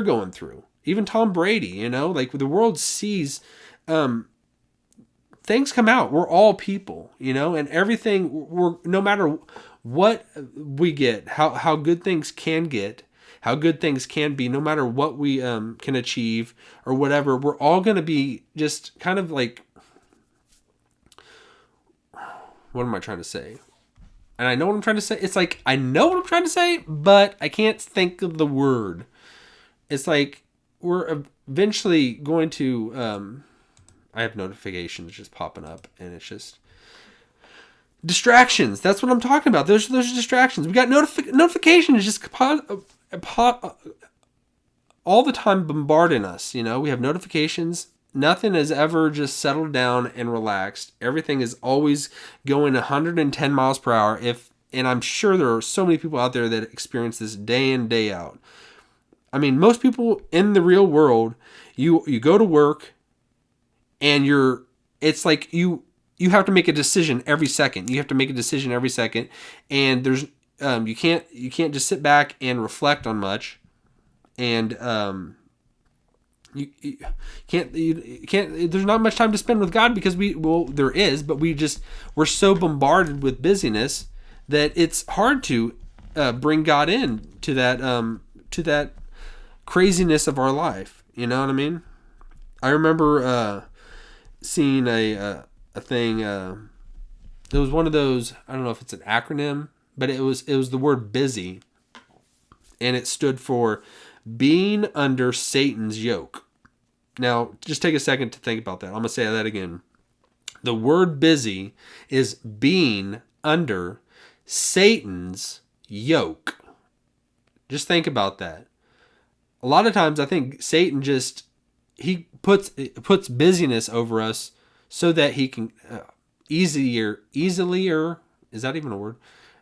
A: going through. Even Tom Brady, the world sees. Things come out. We're all people, and everything. No matter what we get, how good things can get, how good things can be, no matter what we can achieve or whatever, we're all going to be just kind of what am I trying to say? And I know what I'm trying to say. It's I know what I'm trying to say, but I can't think of the word. It's we're eventually going to. I have notifications just popping up, and it's just distractions. That's what I'm talking about. Those are distractions. We got notifications just all the time bombarding us. We have notifications. Nothing has ever just settled down and relaxed. Everything is always going 110 miles per hour. And I'm sure there are so many people out there that experience this day in, day out. Most people in the real world, you go to work, and it's you have to make a decision every second. You have to make a decision every second, and there's you can't just sit back and reflect on much, and you can't. There's not much time to spend with God because there is, but we're so bombarded with busyness that it's hard to bring God in to that craziness of our life. You know what I mean? I remember seeing a thing. It was one of those. I don't know if it's an acronym, but it was the word busy, and it stood for being under Satan's yoke. Now, just take a second to think about that. I'm gonna say that again. The word busy is being under Satan's yoke. Just think about that. A lot of times, I think Satan he puts busyness over us so that he can easier, is that even a word?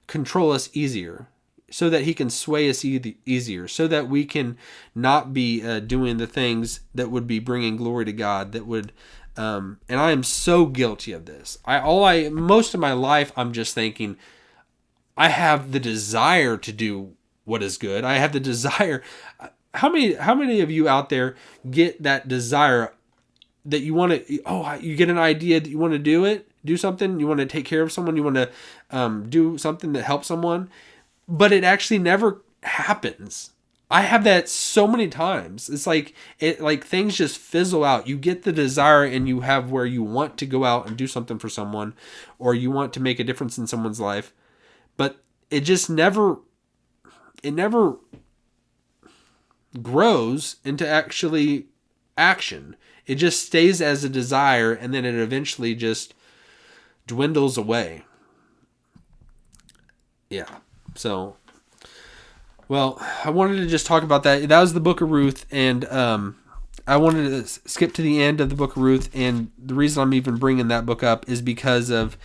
A: Control us easier, so that he can sway us easier, so that we can not be doing the things that would be bringing glory to God. That would, and I am so guilty of this. Most of my life, I'm just thinking, I have the desire to do what is good. I have the desire. How many of you out there get that desire that you want to? Oh, you get an idea that you want to do something. You want to take care of someone. You want to do something to help someone, but it actually never happens. I have that so many times. It's things just fizzle out. You get the desire, and you have where you want to go out and do something for someone, or you want to make a difference in someone's life, but it just never grows into actually action. It just stays as a desire, and then it eventually just dwindles away. Yeah. So, well, I wanted to just talk about that. That was the book of Ruth, and I wanted to skip to the end of the book of Ruth, and the reason I'm even bringing that book up is because of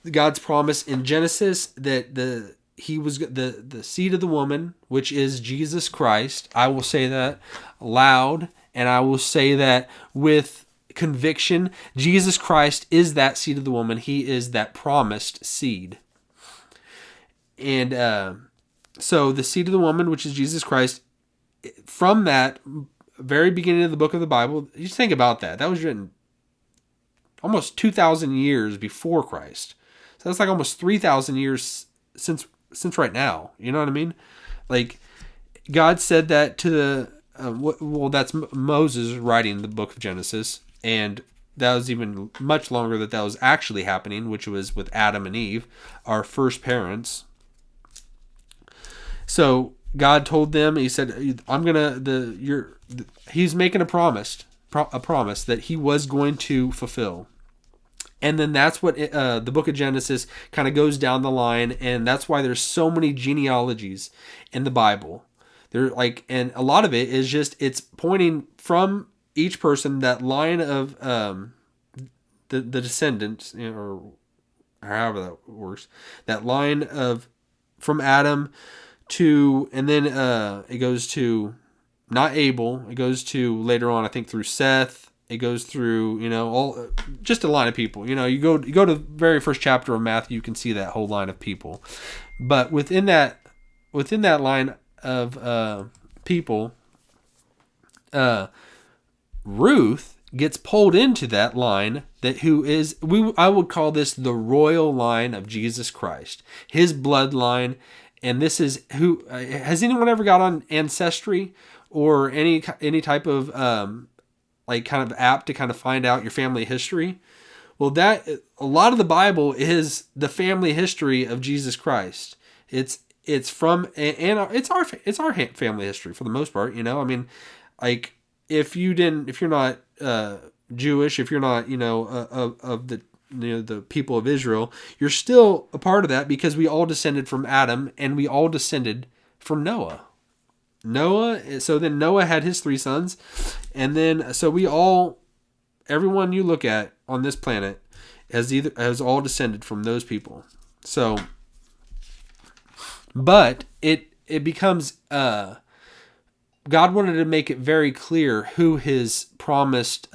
A: God's promise in Genesis that he was the seed of the woman, which is Jesus Christ. I will say that loud, and I will say that with conviction. Jesus Christ is that seed of the woman. He is that promised seed. And So the seed of the woman, which is Jesus Christ, from that very beginning of the book of the Bible, you think about that. That was written almost 2,000 years before Christ. So that's like almost 3,000 years since right now. You know what I mean? Like, God said that to the that's Moses writing the book of Genesis, and that was even much longer that was actually happening, which was with Adam and Eve, our first parents. So God told them, He said, He's making a promise that He was going to fulfill. And then that's what the book of Genesis kind of goes down the line, and that's why there's so many genealogies in the Bible. And a lot of it is just, it's pointing from each person, that line of the descendants, or however that works, that line of from Adam to, and then it goes to not Abel, it goes to later on, I think, through Seth. It goes through, all just a line of people. You go to the very first chapter of Matthew, you can see that whole line of people. But within that line of people, Ruth gets pulled into that line, I would call this the royal line of Jesus Christ, His bloodline. And this is who, has anyone ever got on Ancestry or any type of kind of app to kind of find out your family history? Well, that a lot of the Bible is the family history of Jesus Christ. It's from, and it's our family history for the most part. I mean, like, if you're not Jewish, if you're not of the people of Israel, you're still a part of that, because we all descended from Adam, and we all descended from Noah. So then Noah had his 3 sons, and then so everyone you look at on this planet has all descended from those people. So, but it becomes God wanted to make it very clear who the promised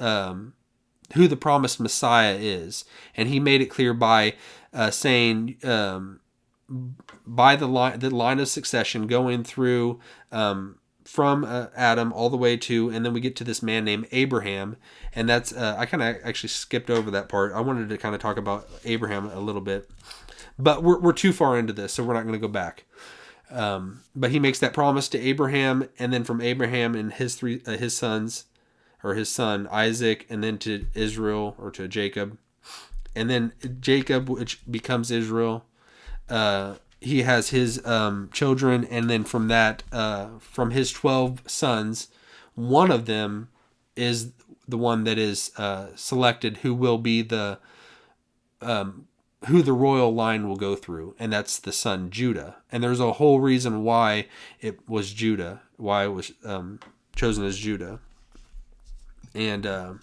A: Messiah is, and He made it clear by saying by the line of succession going through from Adam all the way to, and then we get to this man named Abraham, and that's I kind of actually skipped over that part. I wanted to kind of talk about Abraham a little bit, but we're too far into this, so we're not going to go back. But He makes that promise to Abraham, and then from Abraham and his sons, or his son Isaac, and then to Israel, or to Jacob, and then Jacob, which becomes Israel. He has his children, and then from that, from his 12 sons, one of them is the one that is selected, who will be who the royal line will go through, and that's the son Judah. And there's a whole reason why it was Judah, why it was chosen as Judah. And and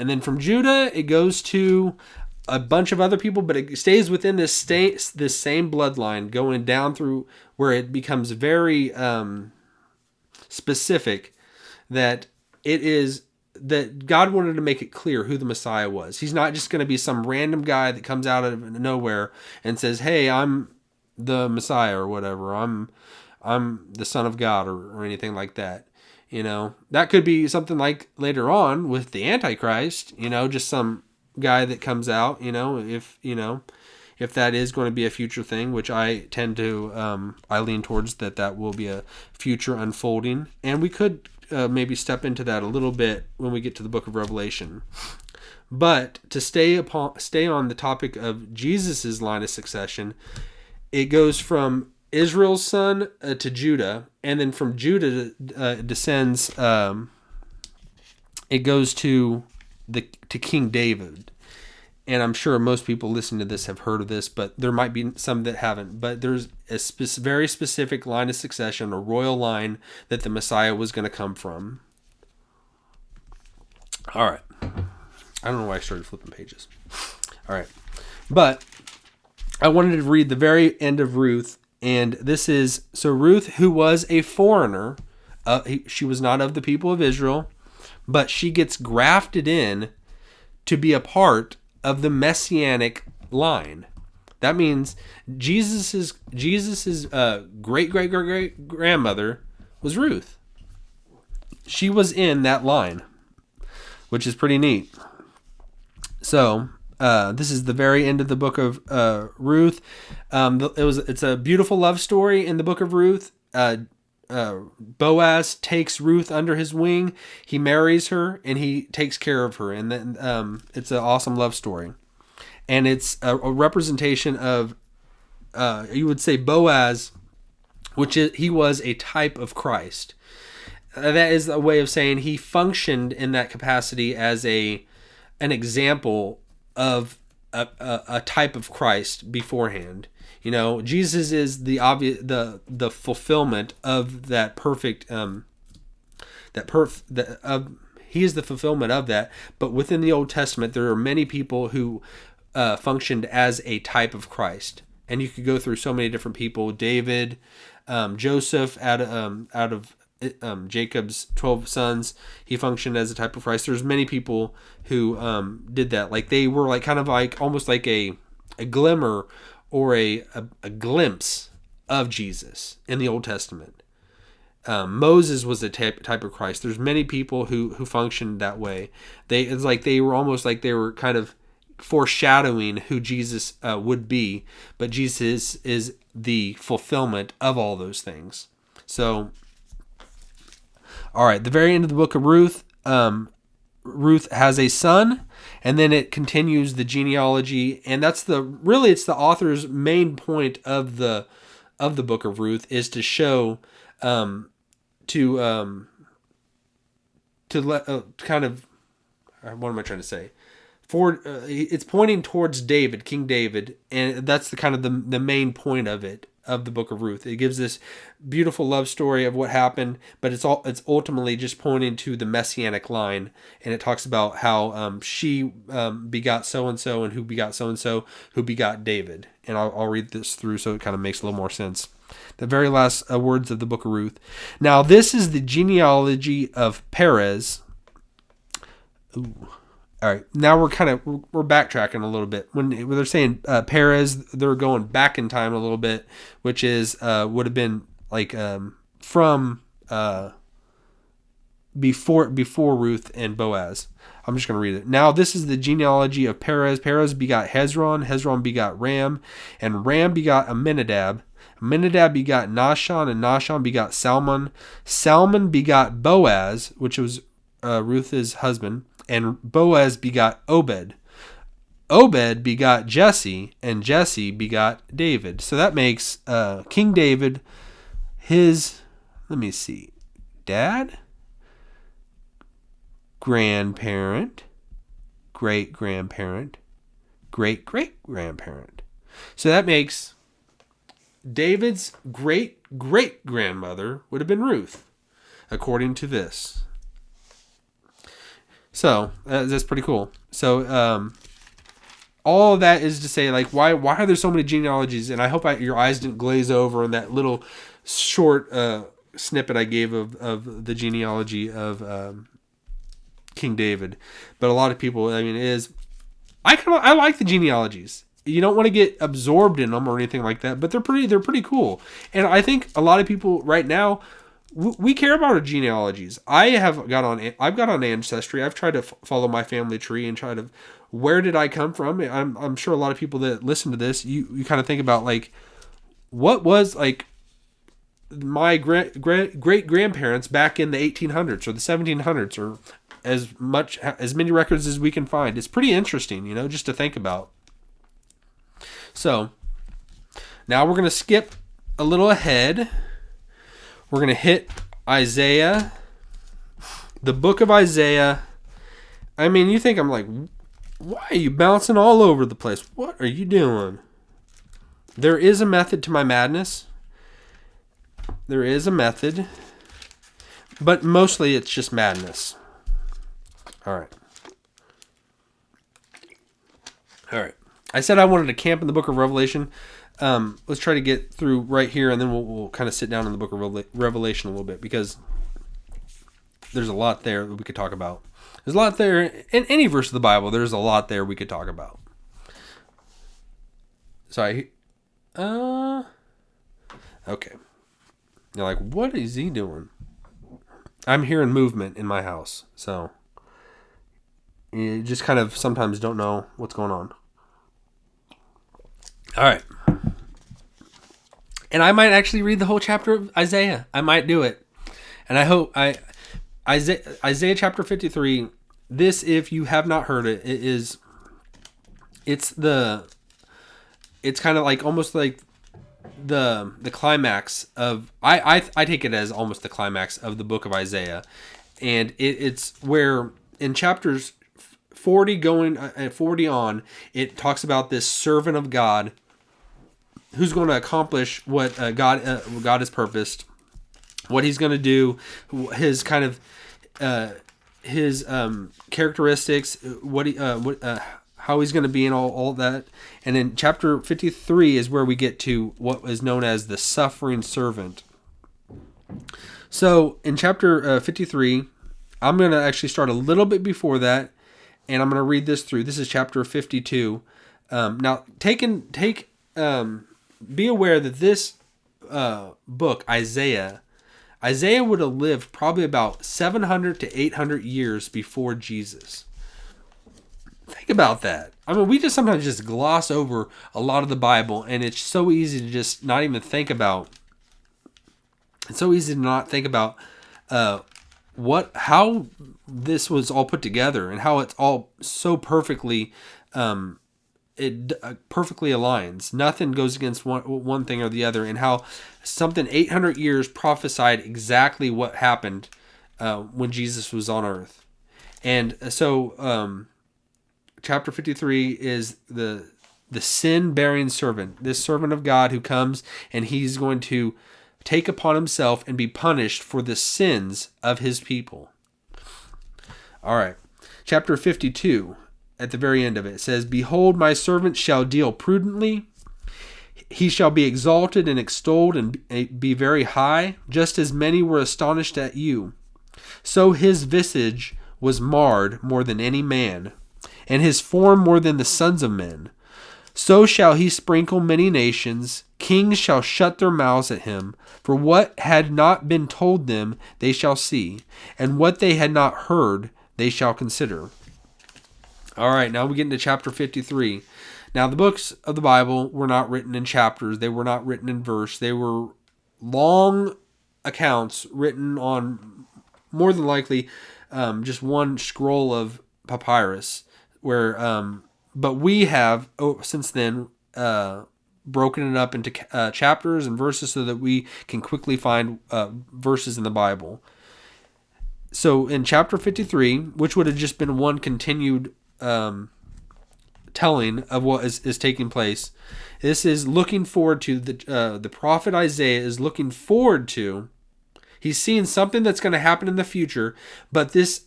A: then from Judah, it goes to a bunch of other people, but it stays within this same bloodline, going down through where it becomes very specific that it is that God wanted to make it clear who the Messiah was. He's not just going to be some random guy that comes out of nowhere and says, "Hey, I'm the Messiah," or whatever. I'm the Son of God, or anything like that. That could be something like later on with the Antichrist. Just some guy that comes out. If that is going to be a future thing, which I tend to, I lean towards that will be a future unfolding, and we could maybe step into that a little bit when we get to the book of Revelation. But to stay on the topic of Jesus's line of succession, it goes from Israel's son to Judah, and then from Judah descends. It goes to King David. And I'm sure most people listening to this have heard of this, but there might be some that haven't. But there's a very specific line of succession, a royal line, that the Messiah was going to come from. All right. I don't know why I started flipping pages. All right. But I wanted to read the very end of Ruth. And this is, so Ruth, who was a foreigner, she was not of the people of Israel, but she gets grafted in to be a part of the messianic line. That means Jesus's great grandmother was Ruth. She was in that line, which is pretty neat. So this is the very end of the book of Ruth. It's a beautiful love story in the book of Ruth. Boaz takes Ruth under his wing. He marries her and he takes care of her, and then it's an awesome love story. And it's a representation of, you would say, Boaz, he was a type of Christ. That is a way of saying he functioned in that capacity as an example of a type of Christ beforehand. You know, Jesus is the fulfillment of that perfect he is the fulfillment of that. But within the Old Testament, there are many people who functioned as a type of Christ, and you could go through so many different people. David, Joseph, out of Jacob's 12 sons, he functioned as a type of Christ. There's many people who did that. Like they were like kind of like almost like a glimmer or a glimpse of Jesus in the Old Testament. Moses was a type of Christ. There's many people who functioned that way. It's like they were almost like they were kind of foreshadowing who Jesus would be, but Jesus is the fulfillment of all those things. So, all right, the very end of the book of Ruth, Ruth has a son, and then it continues the genealogy, and that's it's the author's main point of the book of Ruth, is to show to let kind of, what am I trying to say? It's pointing towards David, King David, and that's the kind of the main point of the book of Ruth. It gives this beautiful love story of what happened, but it's ultimately just pointing to the messianic line, and it talks about how she begot so and so, and who begot so and so, who begot David. And I'll read this through so it kind of makes a little more sense. The very last words of the book of Ruth. Now this is the genealogy of Perez. Ooh. All right, now we're backtracking a little bit. When they're saying Perez, they're going back in time a little bit, which is would have been like from before Ruth and Boaz. I'm just going to read it. Now this is the genealogy of Perez. Perez begot Hezron. Hezron begot Ram, and Ram begot Amminadab. Amminadab begot Nahshon, and Nahshon begot Salmon. Salmon begot Boaz, which was Ruth's husband. And Boaz begot Obed. Obed begot Jesse, and Jesse begot David. So that makes King David his, dad, grandparent, great-grandparent, great-great-grandparent. So that makes David's great-great-grandmother would have been Ruth, according to this. So that's pretty cool. So all of that is to say, like, why are there so many genealogies? And I hope your eyes didn't glaze over on that little short snippet I gave of the genealogy of King David. But a lot of people, I like the genealogies. You don't want to get absorbed in them or anything like that, but they're pretty cool. And I think a lot of people right now, we care about our genealogies. I've got on Ancestry. I've tried to follow my family tree and try to, where did I come from? I'm sure a lot of people that listen to this, you kind of think about, like, what was, like, my great grandparents back in the 1800s or the 1700s, or as many records as we can find. It's pretty interesting, just to think about. So now we're going to skip a little ahead. We're going to hit Isaiah, the book of Isaiah. I mean, you think I'm like, why are you bouncing all over the place? What are you doing? There is a method to my madness. There is a method, but mostly it's just madness. All right. I said I wanted to camp in the book of Revelation. Let's try to get through right here, and then we'll kind of sit down in the book of Revelation a little bit, because there's a lot there that we could talk about. There's a lot there in any verse of the Bible. There's a lot there we could talk about. Sorry. Okay. You're like, what is he doing? I'm hearing movement in my house, so you just kind of sometimes don't know what's going on. All right. And I might actually read the whole chapter of Isaiah. I might do it. And I hope Isaiah chapter 53, this, if you have not heard it, it's kind of like almost like the climax of I take it as almost the climax of the book of Isaiah. And it's where in chapters 40 going 40 on, it talks about this servant of God who's going to accomplish what God has purposed, what he's going to do, his kind of his characteristics, how he's going to be, and all that. And then chapter 53 is where we get to what is known as the suffering servant. So in chapter 53, I'm going to actually start a little bit before that, and I'm going to read this through. This is chapter 52. Now, be aware that this book, Isaiah would have lived probably about 700 to 800 years before Jesus. Think about that. I mean, we just sometimes just gloss over a lot of the Bible, and it's so easy to just not even think about. It's so easy to not think about how this was all put together and how it's all so perfectly perfectly aligns. Nothing goes against one thing or the other, and how something 800 years prophesied exactly what happened when Jesus was on earth. And so chapter 53 is the sin-bearing servant, this servant of God who comes, and he's going to take upon himself and be punished for the sins of his people. All right. Chapter 52, at the very end of it, says, "Behold, my servant shall deal prudently. He shall be exalted and extolled and be very high, just as many were astonished at you. So his visage was marred more than any man, and his form more than the sons of men. So shall he sprinkle many nations. Kings shall shut their mouths at him. For what had not been told them they shall see, and what they had not heard they shall consider." All right, now we get into chapter 53. Now, the books of the Bible were not written in chapters. They were not written in verse. They were long accounts written on, more than likely, just one scroll of papyrus. But we have, since then, broken it up into chapters and verses so that we can quickly find verses in the Bible. So in chapter 53, which would have just been one continued telling of what is taking place, this is looking forward to the prophet Isaiah is looking forward to. He's seeing something that's going to happen in the future, but this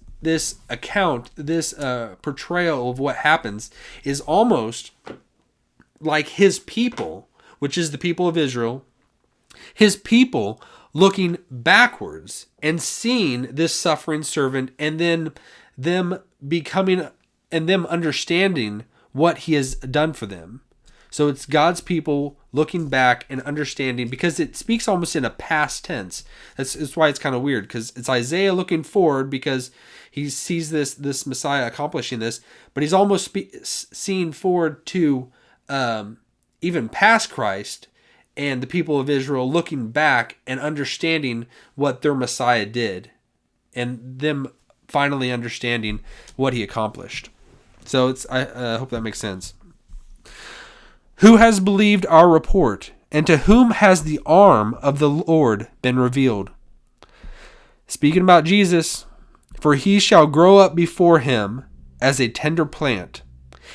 A: account, this portrayal of what happens is almost like his people, which is the people of Israel, his people looking backwards and seeing this suffering servant, and then them becoming and them understanding what he has done for them. So it's God's people looking back and understanding, because it speaks almost in a past tense. That's why it's kind of weird, because it's Isaiah looking forward because he sees this Messiah accomplishing this, but he's almost seeing forward to even past Christ and the people of Israel looking back and understanding what their Messiah did, and them finally understanding what he accomplished. So I hope that makes sense. "Who has believed our report, and to whom has the arm of the Lord been revealed?" Speaking about Jesus, "For he shall grow up before him as a tender plant,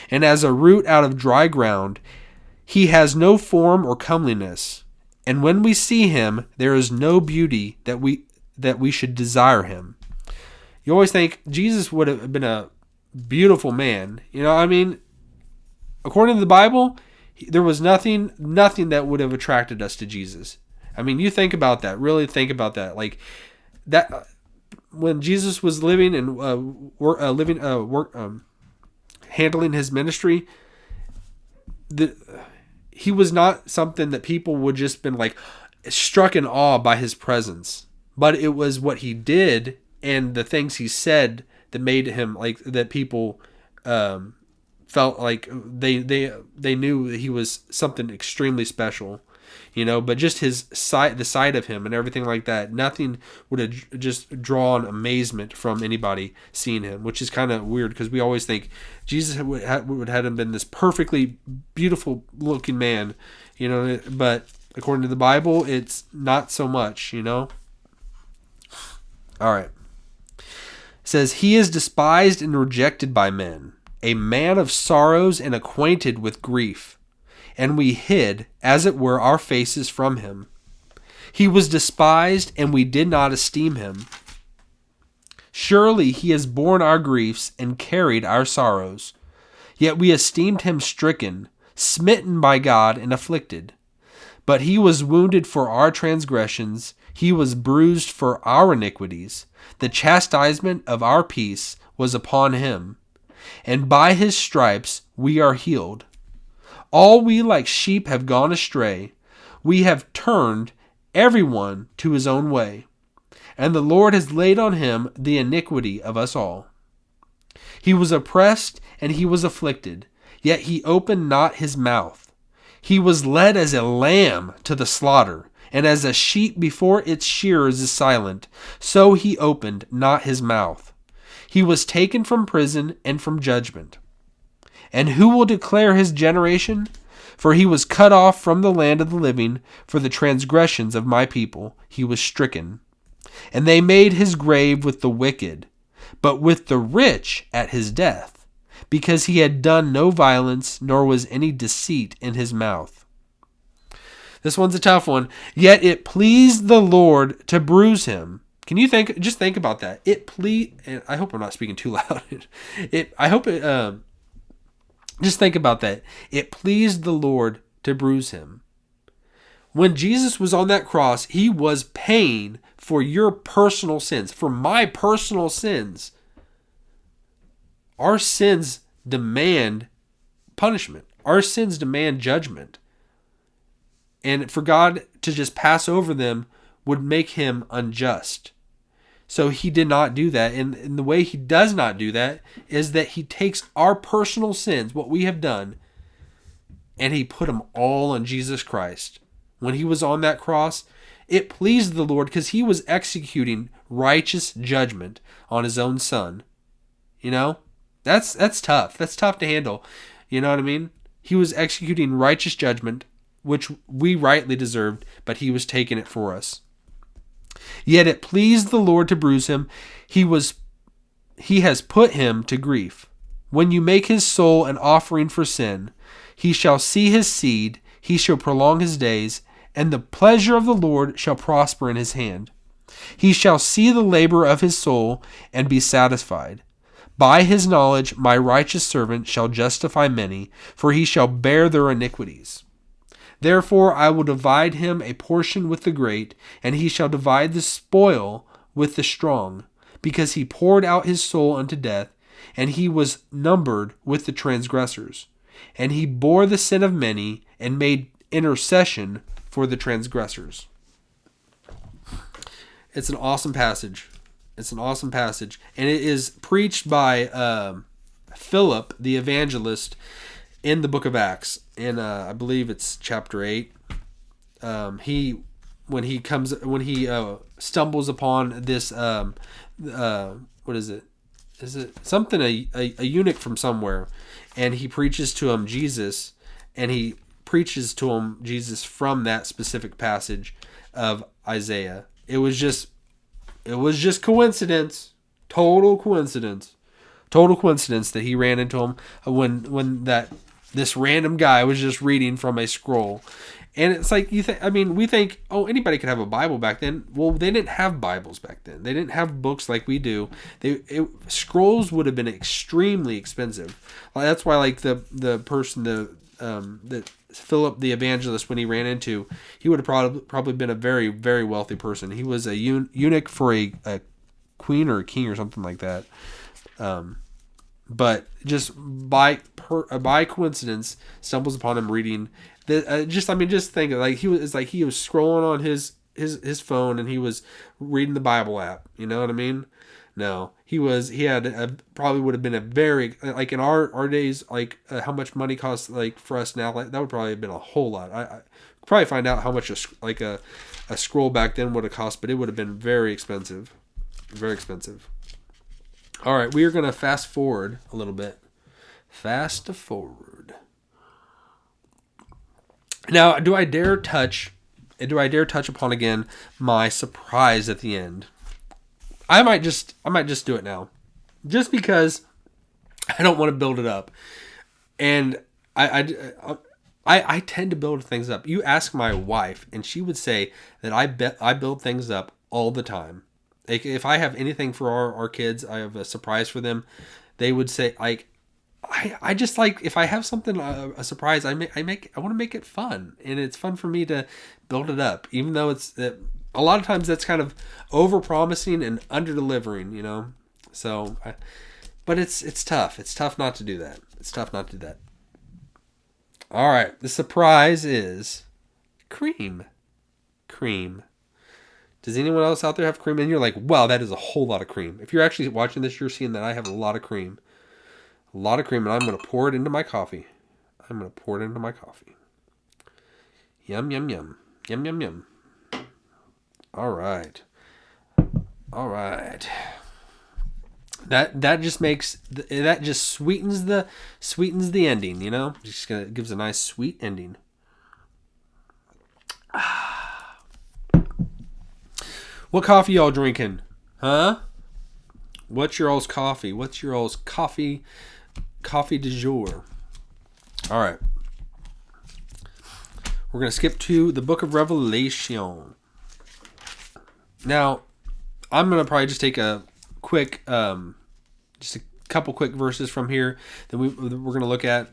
A: and as a root out of dry ground. He has no form or comeliness, and when we see him, there is no beauty that we should desire him." You always think Jesus would have been a beautiful man. You know, I mean, according to the Bible, there was nothing that would have attracted us to Jesus. I mean, you think about that. Really think about that. Like that, when Jesus was living and handling his ministry, he was not something that people would just been like struck in awe by his presence, but it was what he did and the things he said that made him like that people felt like they knew that he was something extremely special, but just the sight of him and everything like that, nothing would have just drawn amazement from anybody seeing him, which is kind of weird because we always think Jesus would have him been this perfectly beautiful looking man, but according to the Bible, it's not so much, All right. It says, he is despised and rejected by men, a man of sorrows and acquainted with grief. And we hid, as it were, our faces from him. He was despised, and we did not esteem him. Surely he has borne our griefs and carried our sorrows. Yet we esteemed him stricken, smitten by God, and afflicted. But he was wounded for our transgressions, he was bruised for our iniquities. The chastisement of our peace was upon him, and by his stripes we are healed. All we like sheep have gone astray. We have turned everyone to his own way, and the Lord has laid on him the iniquity of us all. He was oppressed and he was afflicted, yet he opened not his mouth. He was led as a lamb to the slaughter, and as a sheep before its shearers is silent, so he opened not his mouth. He was taken from prison and from judgment. And who will declare his generation? For he was cut off from the land of the living. For the transgressions of my people he was stricken. And they made his grave with the wicked, but with the rich at his death, because he had done no violence, nor was any deceit in his mouth. This one's a tough one. Yet it pleased the Lord to bruise him. Can you just think about that? I hope I'm not speaking too loud. Just think about that. It pleased the Lord to bruise him. When Jesus was on that cross, he was paying for your personal sins, for my personal sins. Our sins demand punishment. Our sins demand judgment. And for God to just pass over them would make him unjust. So he did not do that. And the way he does not do that is that he takes our personal sins, what we have done, and he put them all on Jesus Christ. When he was on that cross, it pleased the Lord because he was executing righteous judgment on his own son. That's tough. That's tough to handle. You know what I mean? He was executing righteous judgment, which we rightly deserved, but he was taking it for us. Yet it pleased the Lord to bruise him. He has put him to grief. When you make his soul an offering for sin, he shall see his seed, he shall prolong his days, and the pleasure of the Lord shall prosper in his hand. He shall see the labor of his soul and be satisfied. By his knowledge my righteous servant shall justify many, for he shall bear their iniquities. Therefore I will divide him a portion with the great, and he shall divide the spoil with the strong, because he poured out his soul unto death, and he was numbered with the transgressors. And he bore the sin of many, and made intercession for the transgressors. It's an awesome passage. And it is preached by Philip the evangelist in the book of Acts, and I believe it's chapter 8. When he stumbles upon this what is it? Is it something a eunuch from somewhere, and he preaches to him Jesus, and he preaches to him Jesus from that specific passage of Isaiah. It was just coincidence, total coincidence that he ran into him when this random guy was just reading from a scroll. And it's like, we think, anybody could have a Bible back then. Well, they didn't have Bibles back then. They didn't have books like we do. Scrolls would have been extremely expensive. That's why, the person that Philip the evangelist, when he ran into, he would have probably been a very, very wealthy person. He was a eunuch for a queen or a king or something like that. But just by coincidence, stumbles upon him reading Just think like he was scrolling on his phone and he was reading the Bible app. You know what I mean? No, he had probably would have been a very, like in our days, like how much money costs like for us now, like that would probably have been a whole lot. I could probably find out how much a scroll back then would have cost, but it would have been very expensive. Very expensive. All right, we are going to fast forward a little bit. Fast forward. Now, do I dare touch upon again my surprise at the end? I might just do it now, just because I don't want to build it up, and I tend to build things up. You ask my wife, and she would say that I build things up all the time. Like if I have anything for our kids, I have a surprise for them. They would say like, I just like if I have something a surprise, I want to make it fun, and it's fun for me to build it up, even though it's a lot of times that's kind of over promising and under delivering, you know. So, but it's tough. It's tough not to do that. All right, the surprise is cream. Does anyone else out there have cream? And you're like, wow, that is a whole lot of cream. If you're actually watching this, you're seeing that I have a lot of cream. And I'm going to pour it into my coffee. Yum, yum, yum. Yum, yum, yum. All right. That just sweetens the ending, you know? Gives a nice sweet ending. What coffee y'all drinking? Huh? What's your all's coffee? Coffee du jour? All right. We're going to skip to the book of Revelation. Now, I'm going to probably just take a quick, just a couple quick verses from here that we're going to look at.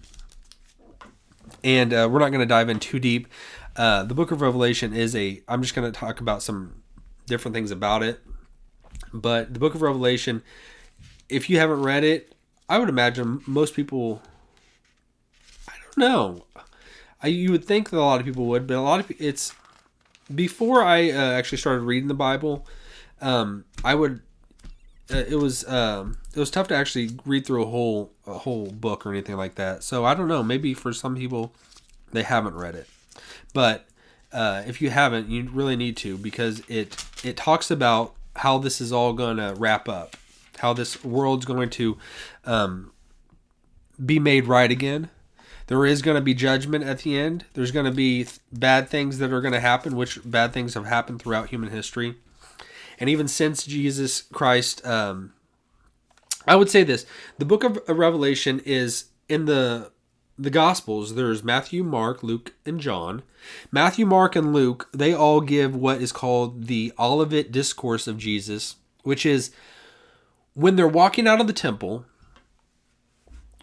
A: And we're not going to dive in too deep. The book of Revelation I'm just going to talk about some different things about it. But the book of Revelation, if you haven't read it, I would imagine most people, I don't know. You would think that a lot of people would, but a lot of it's before I actually started reading the Bible. It was tough to actually read through a whole book or anything like that. So I don't know. Maybe for some people, they haven't read it, but if you haven't, you really need to, because it talks about how this is all going to wrap up, how this world's going to be made right again. There is going to be judgment at the end. There's going to be bad things that are going to happen, which bad things have happened throughout human history. And even since Jesus Christ, I would say this, the book of Revelation is in the Gospels. There's Matthew, Mark, Luke, and John. Matthew, Mark, and Luke, they all give what is called the Olivet Discourse of Jesus, which is when they're walking out of the temple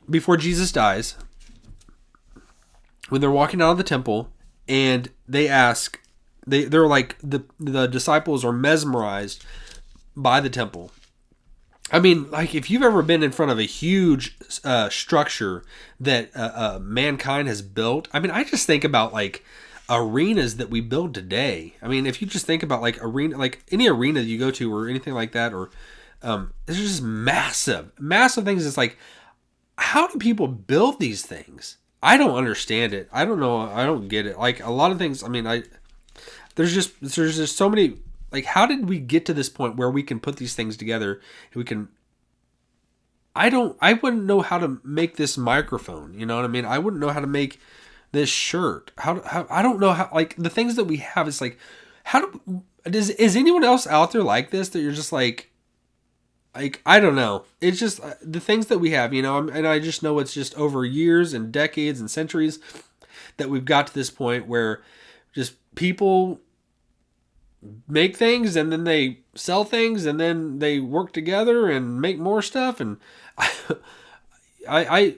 A: before Jesus dies. When they're walking out of the temple and they ask, they're like, the disciples are mesmerized by the temple. I mean, like if you've ever been in front of a huge structure that mankind has built, I mean, I just think about like arenas that we build today. I mean, if you just think about like any arena that you go to or anything like that, or it's just massive things. It's like, how do people build these things? I don't understand it. I don't know. I don't get it. Like a lot of things. I mean, there's just so many. Like, how did we get to this point where we can put these things together? And we can. I wouldn't know how to make this microphone. You know what I mean? I wouldn't know how to make this shirt. How I don't know how. Like the things that we have. It's like, is anyone else out there like this? That you're just like I don't know. It's just the things that we have, you know, and I just know it's just over years and decades and centuries that we've got to this point where just people make things and then they sell things and then they work together and make more stuff. And I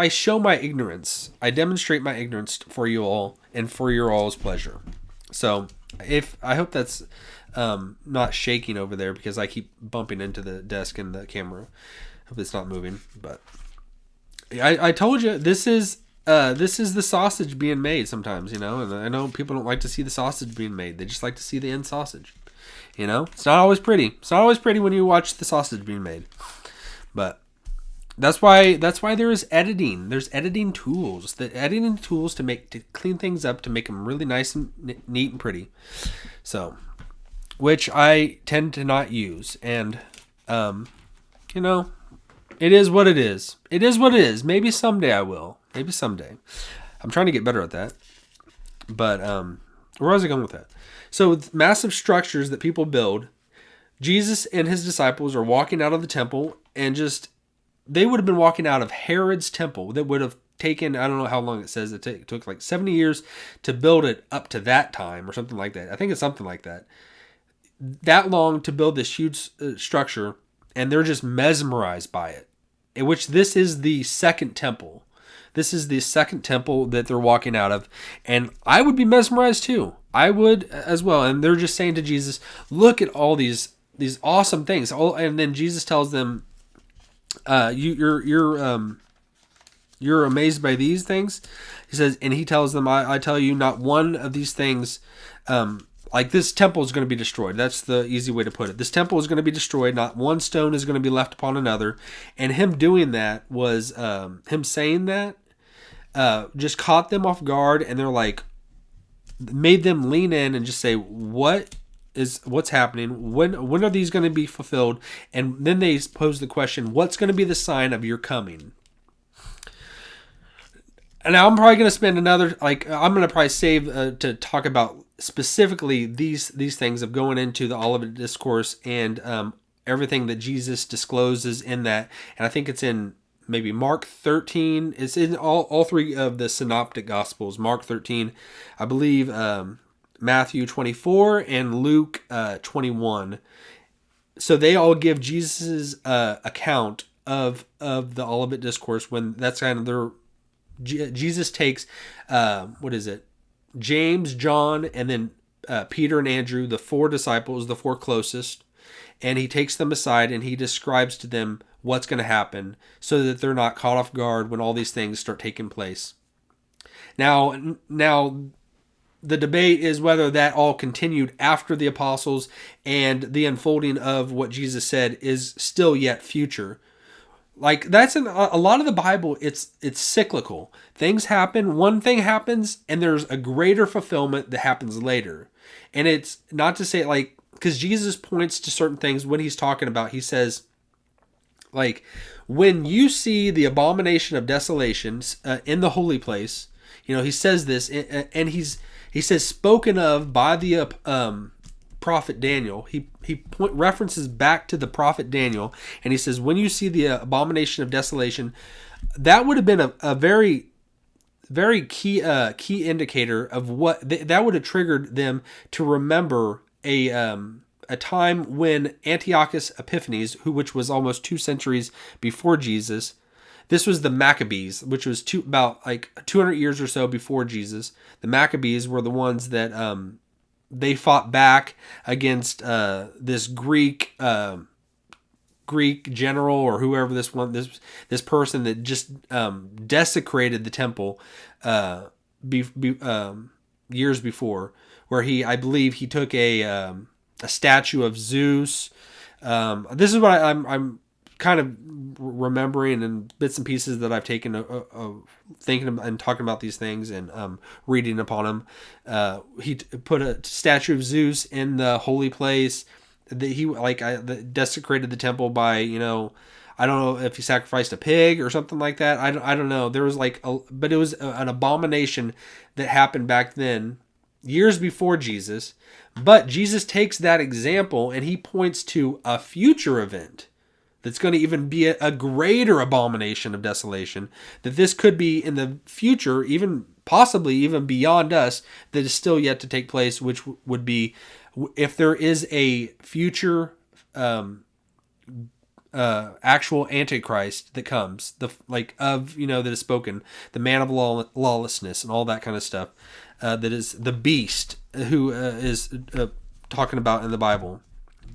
A: show my ignorance. I demonstrate my ignorance for you all and for your all's pleasure. So I hope that's not shaking over there because I keep bumping into the desk and the camera. Hope it's not moving, but I told you this is this is the sausage being made sometimes, and I know people don't like to see the sausage being made. They just like to see the end sausage. It's not always pretty. It's not always pretty when you watch the sausage being made. But that's why there is editing. There's editing tools. The editing tools to clean things up, to make them really nice and neat and pretty. So, which I tend to not use. And, it is what it is. It is what it is. Maybe someday I will. Maybe someday. I'm trying to get better at that. But where was I going with that? So with massive structures that people build, Jesus and his disciples are walking out of the temple, and they would have been walking out of Herod's temple. That would have taken, I don't know how long it says, it took like 70 years to build it up to that time or something like that. I think it's something like that. That long to build this huge structure, and they're just mesmerized by it. In which this is the second temple. This is the second temple that they're walking out of. And I would be mesmerized too. I would as well. And they're just saying to Jesus, look at all these awesome things. And then Jesus tells them, you're amazed by these things. He says, and he tells them, I tell you, not one of these things, like this temple is going to be destroyed. That's the easy way to put it. This temple is going to be destroyed. Not one stone is going to be left upon another. And him doing that was, him saying that, just caught them off guard. And they're like, made them lean in and just say, what's happening? When are these going to be fulfilled? And then they pose the question, what's going to be the sign of your coming? And now I'm probably going to spend I'm going to probably save to talk about specifically these things of going into the Olivet Discourse and everything that Jesus discloses in that. And I think it's in maybe Mark 13. It's in all three of the synoptic gospels. Mark 13, I believe, Matthew 24, and Luke 21. So they all give Jesus' account of the Olivet Discourse, when that's kind of their... Jesus takes, James, John, and then Peter and Andrew, the four disciples, the four closest, and he takes them aside and he describes to them what's going to happen so that they're not caught off guard when all these things start taking place. Now, the debate is whether that all continued after the apostles, and the unfolding of what Jesus said is still yet future. Like, that's in a lot of the Bible, it's cyclical. Things happen, one thing happens, and there's a greater fulfillment that happens later. And it's not to say, like, because Jesus points to certain things when he's talking about, he says, like, when you see the abomination of desolations in the holy place, he says this, and he says, spoken of by the prophet Daniel. He references back to the prophet Daniel, and he says, when you see the abomination of desolation, that would have been a very, very key indicator of what that would have triggered them to remember a time when Antiochus Epiphanes, which was almost 2 centuries before Jesus. This was the Maccabees, which was about 200 years or so before Jesus. The Maccabees were the ones that they fought back against this Greek general, or whoever this person that just desecrated the temple years before, where I believe he took a statue of Zeus. This is what I'm kind of remembering, and bits and pieces that I've taken thinking and talking about these things and reading upon them. He put a statue of Zeus in the holy place. That he desecrated the temple by, I don't know if he sacrificed a pig or something like that. I don't know. There was but it was an abomination that happened back then, years before Jesus. But Jesus takes that example and he points to a future event that's going to even be a greater abomination of desolation, that this could be in the future, even possibly even beyond us, that is still yet to take place, which would be, if there is a future actual Antichrist that comes, that is spoken, the man of lawlessness and all that kind of stuff, that is the beast who is talking about in the Bible.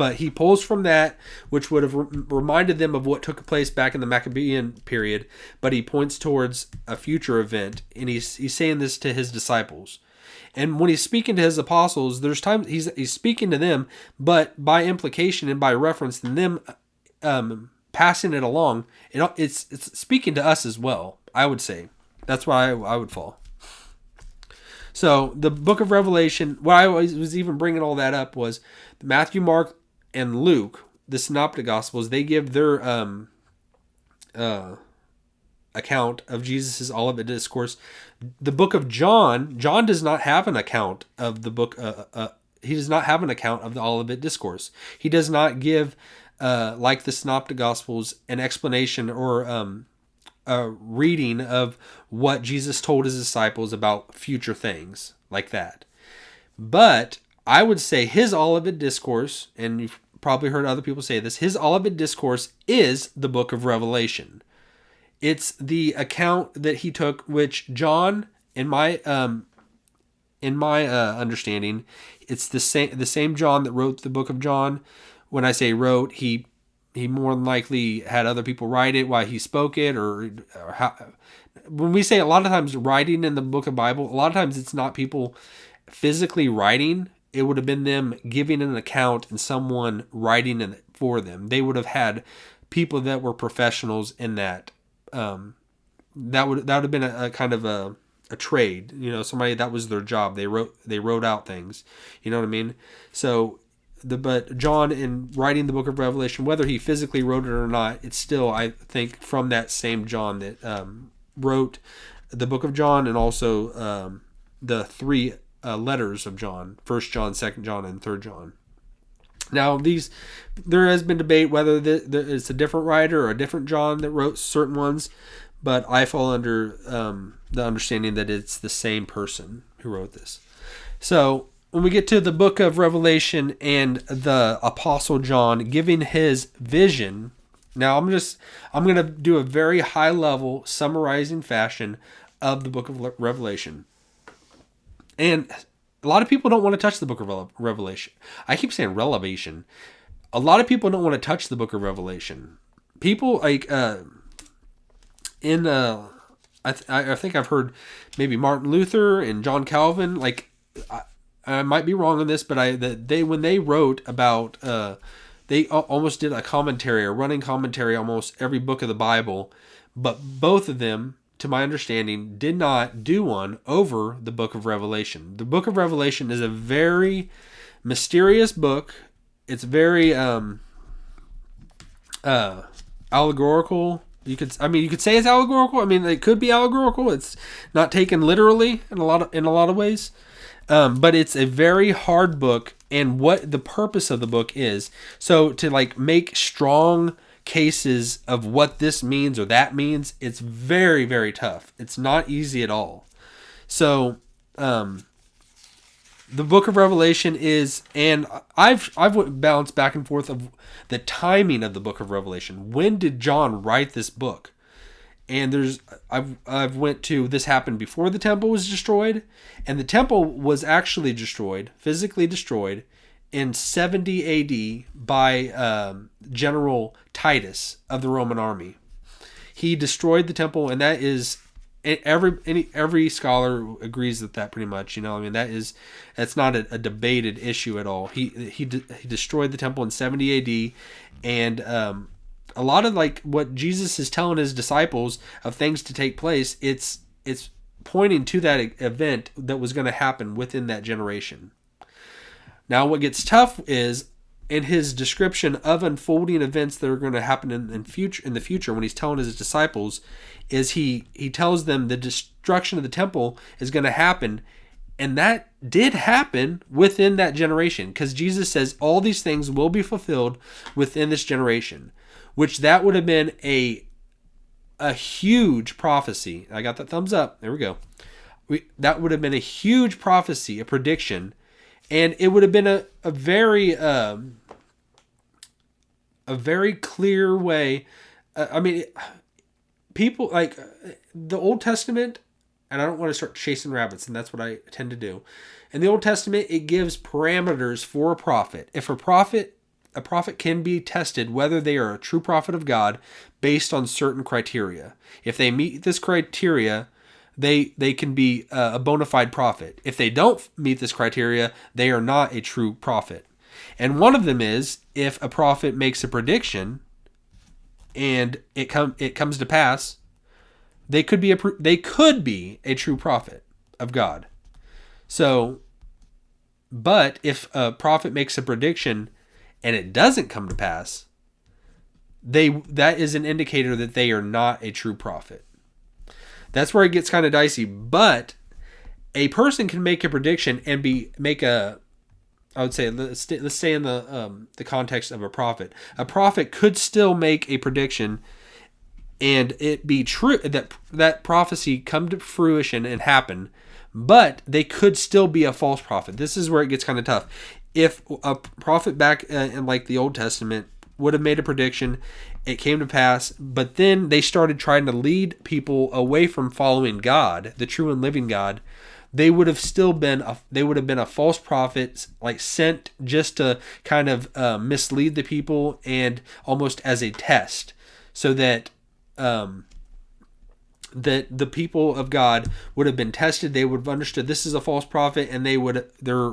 A: But he pulls from that, which would have reminded them of what took place back in the Maccabean period, but he points towards a future event, and he's saying this to his disciples. And when he's speaking to his apostles, there's times he's speaking to them, but by implication and by reference, and them passing it along, it's speaking to us as well, I would say. That's why I would fall. So the book of Revelation, why I was even bringing all that up was Matthew, Mark, and Luke, the synoptic gospels, they give their account of Jesus' Olivet Discourse. The book of John does not have an account of the book. He does not have an account of the Olivet Discourse. He does not give, like the synoptic gospels, an explanation or a reading of what Jesus told his disciples about future things like that. But I would say his Olivet Discourse, and you've probably heard other people say this, his Olivet Discourse is the book of Revelation. It's the account that he took, which John, in my understanding, it's the same John that wrote the book of John. When I say wrote, he more than likely had other people write it while he spoke it, or how. When we say a lot of times writing in the book of Bible, a lot of times it's not people physically writing. It would have been them giving an account and someone writing it for them. They would have had people that were professionals in that. That would have been a kind of a trade, somebody that was their job. They wrote out things, you know what I mean? So but John, in writing the book of Revelation, whether he physically wrote it or not, it's still, I think, from that same John that wrote the book of John, and also the three letters of John: 1 John, 2 John, and 3 John. Now, there has been debate whether it's a different writer or a different John that wrote certain ones, but I fall under the understanding that it's the same person who wrote this. So when we get to the book of Revelation and the Apostle John giving his vision, now I'm going to do a very high level summarizing fashion of the book of Revelation. And a lot of people don't want to touch the book of Revelation. I keep saying Revelation. A lot of people don't want to touch the book of Revelation. People like I think I've heard maybe Martin Luther and John Calvin. Like I might be wrong on this, but when they wrote about they almost did a commentary, a running commentary, almost every book of the Bible. But both of them, to my understanding, did not do one over the book of Revelation. The book of Revelation is a very mysterious book. It's very allegorical. You could say it's allegorical. I mean, it could be allegorical. It's not taken literally in a lot of ways. But it's a very hard book, and what the purpose of the book is. So to make strong cases of what this means or that means, it's very, very tough. It's not easy at all. So the book of Revelation is, and I've bounced back and forth of the timing of the book of Revelation. When did John write this book? And I've went to, this happened before the temple was destroyed, and the temple was actually destroyed, physically destroyed, in 70 A.D. by General Titus of the Roman army. He destroyed the temple, and that is, every scholar agrees with that pretty much. That's not a debated issue at all. He destroyed the temple in 70 A.D. and a lot of what Jesus is telling his disciples of things to take place, it's pointing to that event that was going to happen within that generation. Now, what gets tough is in his description of unfolding events that are going to happen in the future, when he's telling his disciples, is he tells them the destruction of the temple is going to happen, and that did happen within that generation, because Jesus says all these things will be fulfilled within this generation, which that would have been a huge prophecy. I got that thumbs up. There we go. That would have been a huge prophecy, a prediction. And it would have been a very clear way. People like the Old Testament, and I don't want to start chasing rabbits, and that's what I tend to do. In the Old Testament, it gives parameters for a prophet. If a prophet a prophet can be tested whether they are a true prophet of God based on certain criteria. If they meet this criteria, they can be a bona fide prophet. If they don't meet this criteria, they are not a true prophet. And one of them is if a prophet makes a prediction and it comes to pass, they could be a true prophet of God. So, but if a prophet makes a prediction and it doesn't come to pass, that is an indicator that they are not a true prophet. That's where it gets kind of dicey. But a person can make a prediction and I would say, let's stay in the context of a prophet. A prophet could still make a prediction and it be true, that prophecy come to fruition and happen, but they could still be a false prophet. This is where it gets kind of tough. If a prophet back in like the Old Testament would have made a prediction, it came to pass, but then they started trying to lead people away from following God, the true and living God, they would have been a false prophet, like sent just to kind of mislead the people and almost as a test, so that that the people of God would have been tested. They would have understood this is a false prophet, and they would their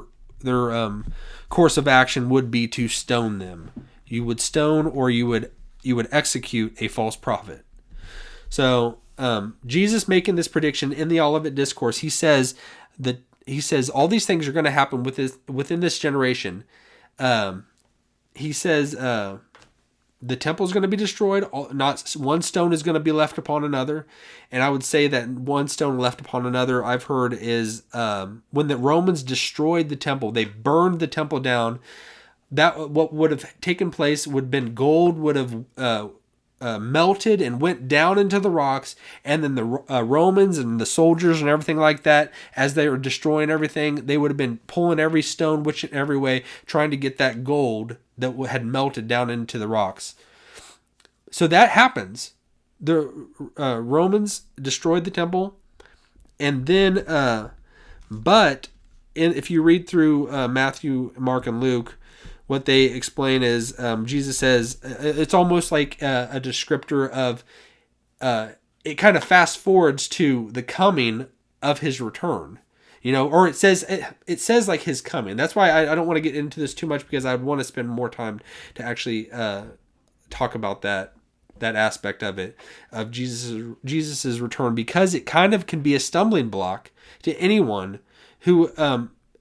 A: course of action would be to stone them. You would stone, or you would execute a false prophet. So Jesus making this prediction in the Olivet Discourse, he says all these things are going to happen within this generation. He says the temple is going to be destroyed. Not one stone is going to be left upon another. And I would say that one stone left upon another, I've heard, is when the Romans destroyed the temple, they burned the temple down. That what would have taken place would have been gold would have melted and went down into the rocks, and then the Romans and the soldiers and everything like that, as they were destroying everything, they would have been pulling every stone which in every way, trying to get that gold that had melted down into the rocks. So that happens. The Romans destroyed the temple, and then if you read through Matthew, Mark, and Luke, what they explain is Jesus says, it's almost like a descriptor of, it kind of fast forwards to the coming of his return, or it says like his coming. That's why I don't want to get into this too much, because I would want to spend more time to actually talk about that aspect of it, of Jesus's return, because it kind of can be a stumbling block to anyone who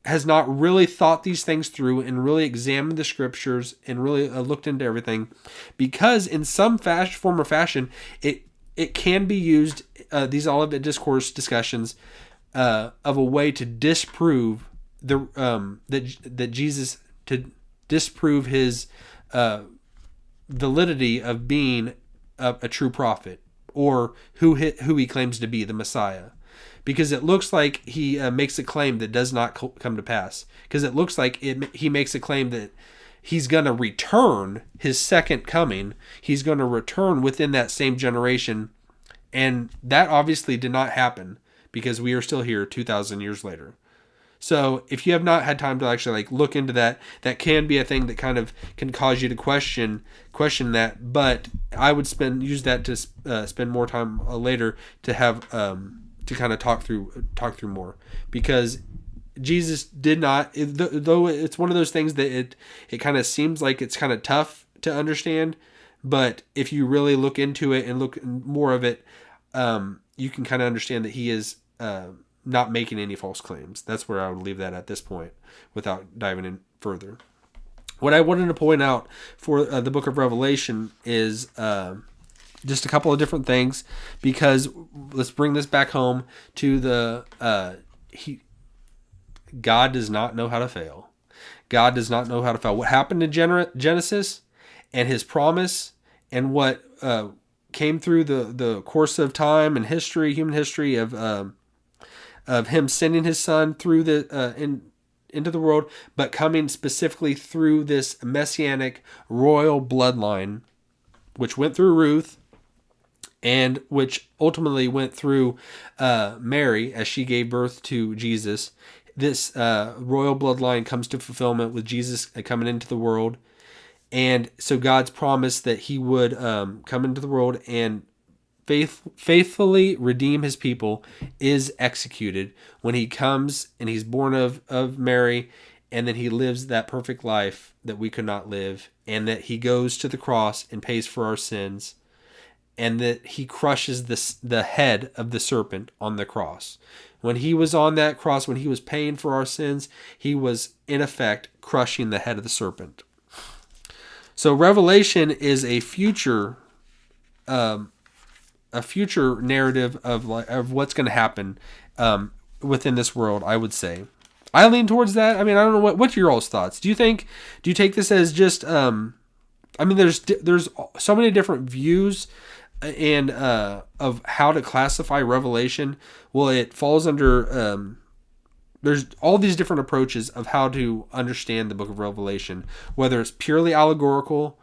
A: has not really thought these things through and really examined the scriptures and really looked into everything, because in some form or fashion, it can be used, these Olivet Discourse discussions, of a way to disprove that Jesus, to disprove his validity of being a true prophet, or who he claims to be, the Messiah. Because it looks like he makes a claim that does not come to pass. Because it looks like he makes a claim that he's going to return, his second coming. He's going to return within that same generation. And that obviously did not happen, because we are still here 2,000 years later. So if you have not had time to actually look into that, that can be a thing that kind of can cause you to question that. But I would use that to spend more time later to have to kind of talk through more, because Jesus did not, though it's one of those things that it kind of seems like it's kind of tough to understand, but if you really look into it and look more of it, you can kind of understand that he is not making any false claims. That's where I would leave that at this point without diving in further. What I wanted to point out for the book of Revelation is just a couple of different things, because let's bring this back home to God does not know how to fail. God does not know how to fail. What happened in Genesis and his promise, and what came through the course of time and history, human history, of him sending his son through into the world, but coming specifically through this messianic royal bloodline, which went through Ruth, and which ultimately went through Mary as she gave birth to Jesus. This royal bloodline comes to fulfillment with Jesus coming into the world. And so God's promise that he would come into the world and faithfully redeem his people is executed when he comes and he's born of Mary, and then he lives that perfect life that we could not live, and that he goes to the cross and pays for our sins, and that he crushes the head of the serpent on the cross. When he was on that cross, when he was paying for our sins, he was in effect crushing the head of the serpent. So Revelation is a future narrative of what's going to happen within this world, I would say. I lean towards that. I mean, I don't know what's your all's thoughts. Do you take this as just I mean, there's so many different views and of how to classify Revelation. Well, it falls under there's all these different approaches of how to understand the book of Revelation, whether it's purely allegorical,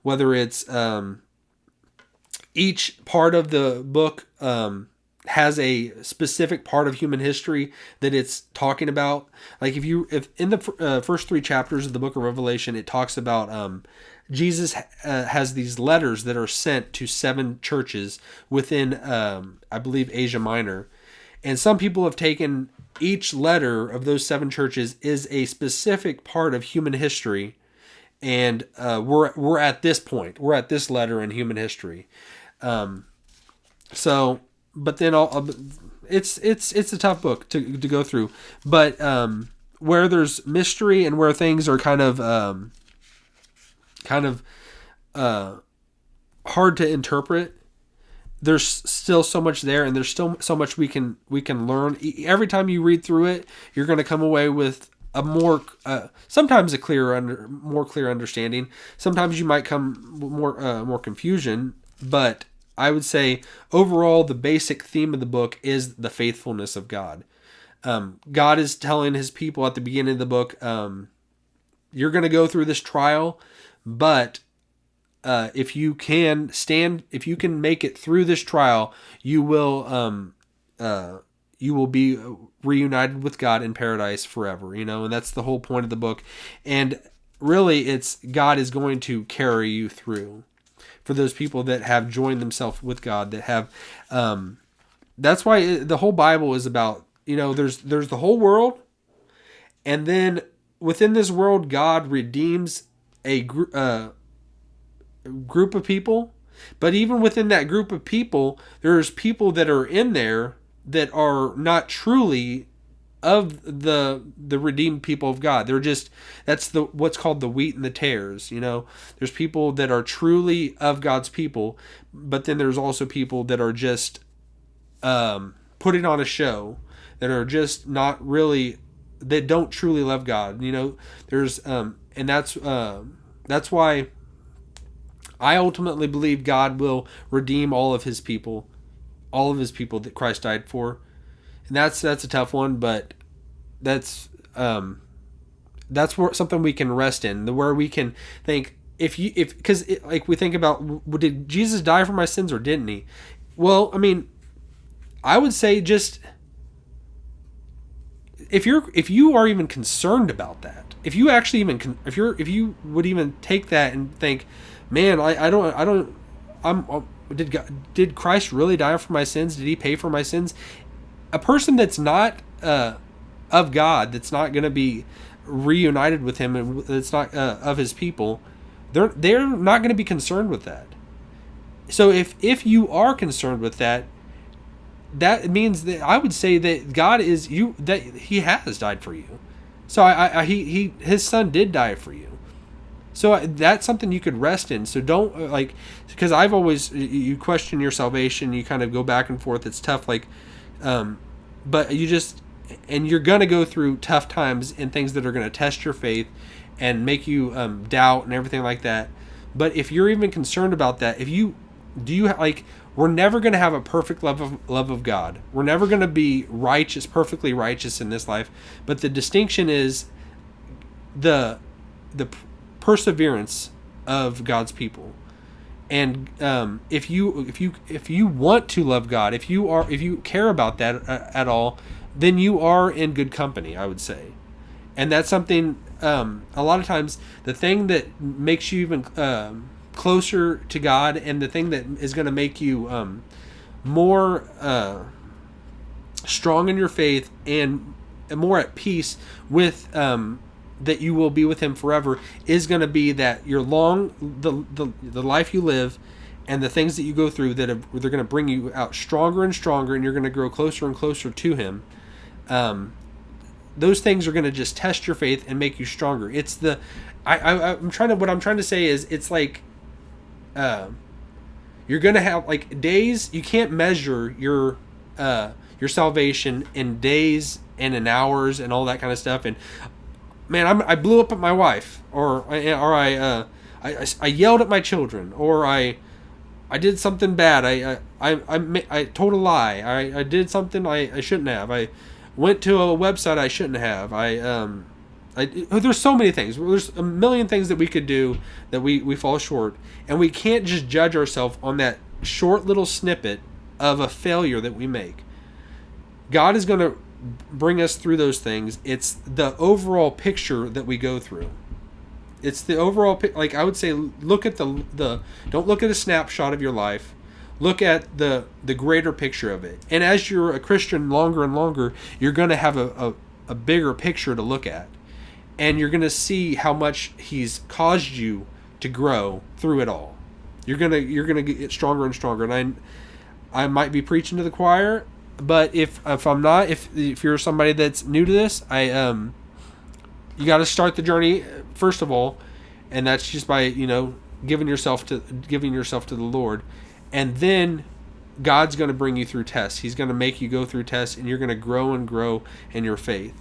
A: whether it's each part of the book has a specific part of human history that it's talking about. Like if in the first 3 chapters of the book of Revelation, it talks about Jesus has these letters that are sent to 7 churches within, I believe, Asia Minor. And some people have taken each letter of those 7 churches is a specific part of human history. And we're at this point. We're at this letter in human history. So, but then it's a tough book to go through. But where there's mystery and where things are kind of hard to interpret, there's still so much there, and there's still so much we can learn. Every time you read through it, you're going to come away with a more sometimes a more clear understanding. Sometimes you might come more confusion, but I would say overall the basic theme of the book is the faithfulness of God. God is telling his people at the beginning of the book, you're going to go through this trial, but if you can make it through this trial, you will be reunited with God in paradise forever, and that's the whole point of the book. And really, it's God is going to carry you through. For those people that have joined themselves with God, that have, that's why the whole Bible is about, there's the whole world, and then within this world, God redeems a group of people. But even within that group of people, there's people that are in there that are not truly of the redeemed people of God. They're just, that's what's called the wheat and the tares. There's people that are truly of God's people, but then there's also people that are just putting on a show, that are just not really, that don't truly love God. There's and that's why I ultimately believe God will redeem all of his people that Christ died for. And that's a tough one, but that's where something we can rest in, where we can think, because we think about, did Jesus die for my sins or didn't he? Well, I mean, I would say just if you are even concerned about that, if you would even take that and think, man, did Christ really die for my sins? Did he pay for my sins? A person that's not of God, that's not going to be reunited with him, and that's not of his people, they're not going to be concerned with that. So if you are concerned with that, that means that I would say that God is that he has died for you. So his son did die for you. So that's something you could rest in. So don't because I've always, you question your salvation, you kind of go back and forth. It's tough. But you're going to go through tough times and things that are going to test your faith and make you doubt and everything like that. But if you're even concerned about that, we're never going to have a perfect love of God. We're never going to be perfectly righteous in this life. But the distinction is the perseverance of God's people. And if you want to love God, if you care about that at all, then you are in good company, I would say. And that's something a lot of times the thing that makes you even closer to God, and the thing that is going to make you more strong in your faith and more at peace with that you will be with Him forever, is going to be that your the life you live and the things that you go through they're going to bring you out stronger and stronger, and you're going to grow closer and closer to Him. Those things are going to just test your faith and make you stronger. It's the what I'm trying to say is, it's like you're going to have like days. You can't measure your salvation in days and in hours and all that kind of stuff. And man, I blew up at my wife, or I yelled at my children, or I did something bad. I told a lie. I did something I shouldn't have. I went to a website I shouldn't have. There's so many things. There's a million things that we could do that we fall short, and we can't just judge ourselves on that short little snippet of a failure that we make. God is going to bring us through those things. It's the overall picture that we go through. It's the overall, like I would say, look at the don't look at a snapshot of your life. Look at the greater picture of it. And as you're a Christian longer and longer, you're going to have a bigger picture to look at. And you're going to see how much He's caused you to grow through it all. You're going to get stronger and stronger. And I might be preaching to the choir, but if I'm not, if you're somebody that's new to this, you got to start the journey first of all, and that's just by giving yourself to the Lord, and then God's going to bring you through tests. He's going to make you go through tests, and you're going to grow and grow in your faith.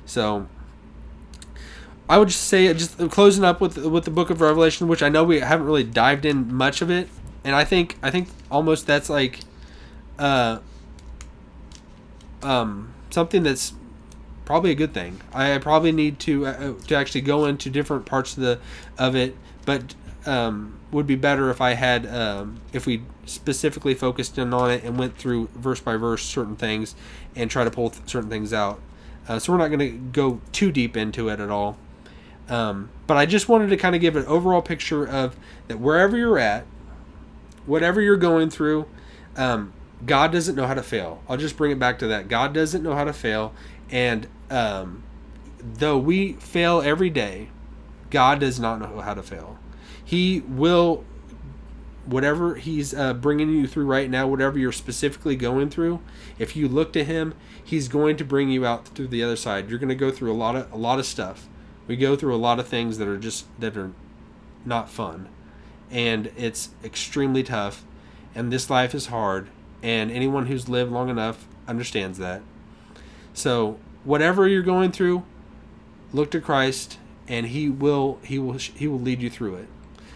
A: So I would just say, just closing up with the book of Revelation, which I know we haven't really dived in much of it, and I think almost that's like something that's probably a good thing. I probably need to actually go into different parts of it, but would be better if I had if we specifically focused in on it and went through verse by verse certain things and try to pull certain things out. So we're not going to go too deep into it at all. But I just wanted to kind of give an overall picture of that wherever you're at, whatever you're going through, God doesn't know how to fail. I'll just bring it back to that. God doesn't know how to fail. And though we fail every day, God does not know how to fail. He will, whatever He's bringing you through right now, whatever you're specifically going through, if you look to Him, He's going to bring you out through the other side. You're going to go through a lot of stuff. We go through a lot of things that are not fun, and it's extremely tough, and this life is hard, and anyone who's lived long enough understands that. So whatever you're going through, look to Christ, and He will lead you through it.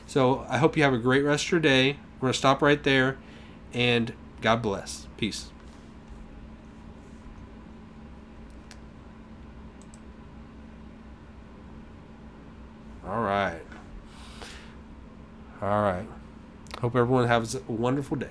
A: So I hope you have a great rest of your day. We're going to stop right there, and God bless. Peace. All right. Hope everyone has a wonderful day.